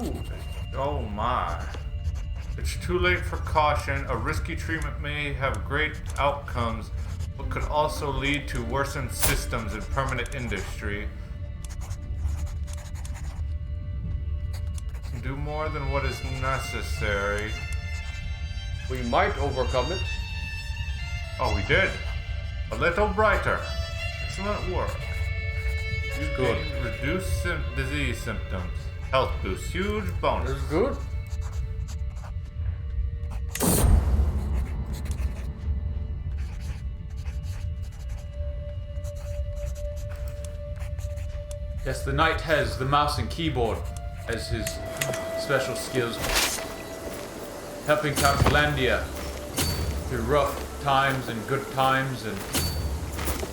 Oh my. It's too late for caution. A risky treatment may have great outcomes, but could also lead to worsened systems and permanent industry. Do more than what is necessary. We might overcome it. Oh, we did. A little brighter. Excellent work. You Good. gain reduce disease symptoms. Health boost. Huge bonus. That's good. Yes, the knight has the mouse and keyboard as his special skills. Helping Couchlandia through rough times and good times and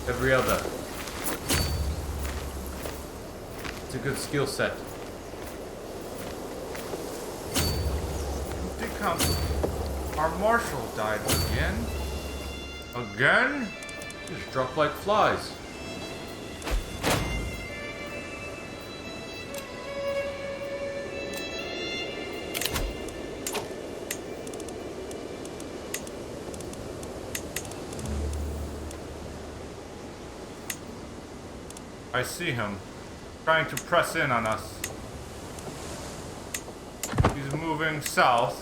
every other. It's a good skill set. Council. Our marshal died again. Again? Just drop like flies. I see him, trying to press in on us. He's moving south.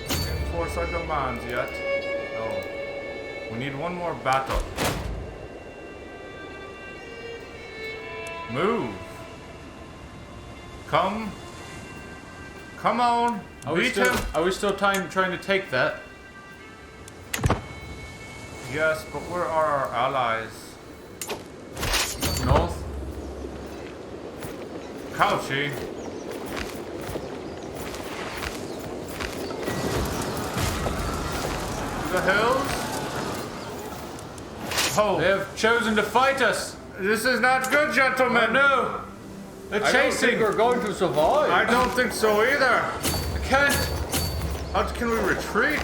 Can't enforce our demands yet. Oh. We need one more battle. Move. Come. Come on. Beat him. Are we still trying to take that? Yes, but where are our allies? North? Couchy. The hills? Oh, They have chosen to fight us! this is not good, gentlemen. Oh no! They're I don't think chasing! we're going to survive. I don't think so either. I can't! How can we retreat?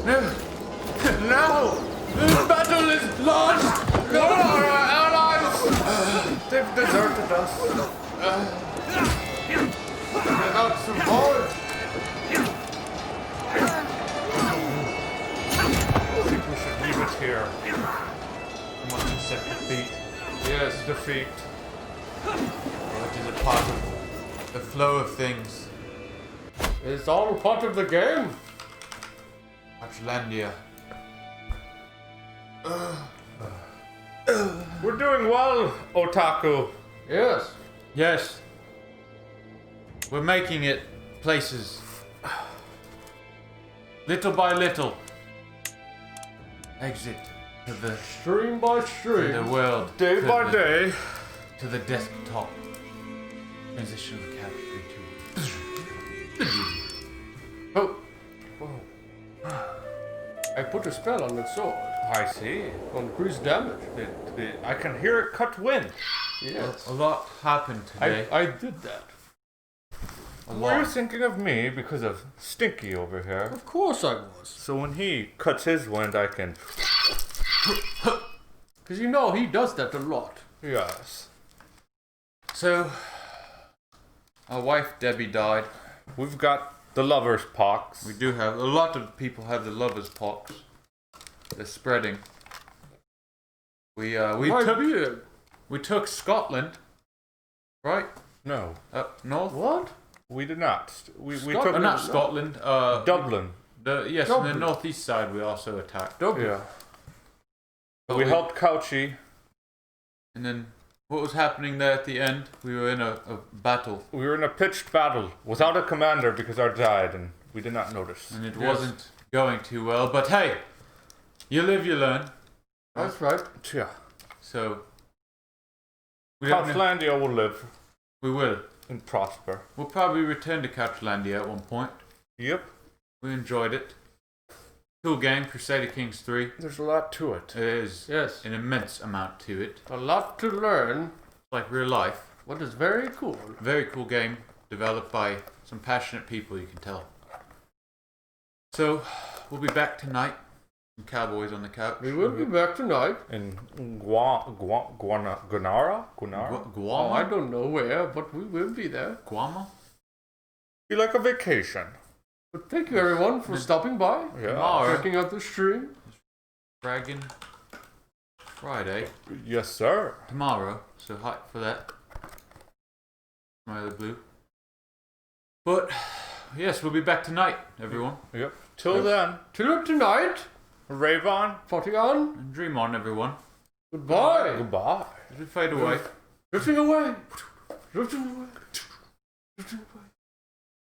No! No! The battle is lost! No, our allies! They've deserted us. Cannot survive. I think we should leave it here. We must accept defeat. Yes, defeat. It is a part of the flow of things. It's all part of the game. Couchlandia. We're doing well, Otaku. Yes. Yes. We're making it places. Little by little. Exit to the Stream by stream. world. Day to by the- day. To the desktop. Transition of the category Oh. Whoa. I put a spell on that sword. I see. Increase damage. I can hear it cut wind. Yes. A lot happened today. I did that. A Were you lot. thinking of me because of Stinky over here? Of course I was. So when he cuts his wind, I can... Because you know he does that a lot. Yes. So, our wife Debbie died. We've got the lover's pox. We do have a lot of people have the lovers pox. They're spreading. We My took beard. we took Scotland, right? No, Up north. What? we did not. We Scotland? took Not Scotland. Dublin. Yes, on the Dublin. northeast side we also attacked. Dublin. Yeah. But We helped Couchy. And then what was happening there at the end? We were in a battle, We were in a pitched battle without a commander because our died, and we did not notice. and it Yes. wasn't going too well. But hey, you live, you learn. That's right. Yeah. So we don't know- Couchlandia will live we will. and prosper. We'll probably return to Couchlandia at one point. Yep. We enjoyed it. Cool game, Crusader Kings III. There's a lot to it. It is Yes. an immense amount to it. A lot to learn. Like real life. What is very cool. Very cool game, developed by some passionate people, you can tell. So, we'll be back tonight. Some cowboys on the couch. We will be back tonight. In Guanara? Oh, I don't know where, but we will be there. Guama? Be like a vacation. But thank you everyone for stopping by. Yeah. Tomorrow, Checking out the stream. Dragon Friday. Yes, sir. Tomorrow, so hype for that. Smiley blue. But, yes, we'll be back tonight, everyone. Yep. Till then, Till tonight. rave on. Party on. And dream on, everyone. Goodbye. Goodbye. As we fade away. Drifting away. Drifting away. Drifting away.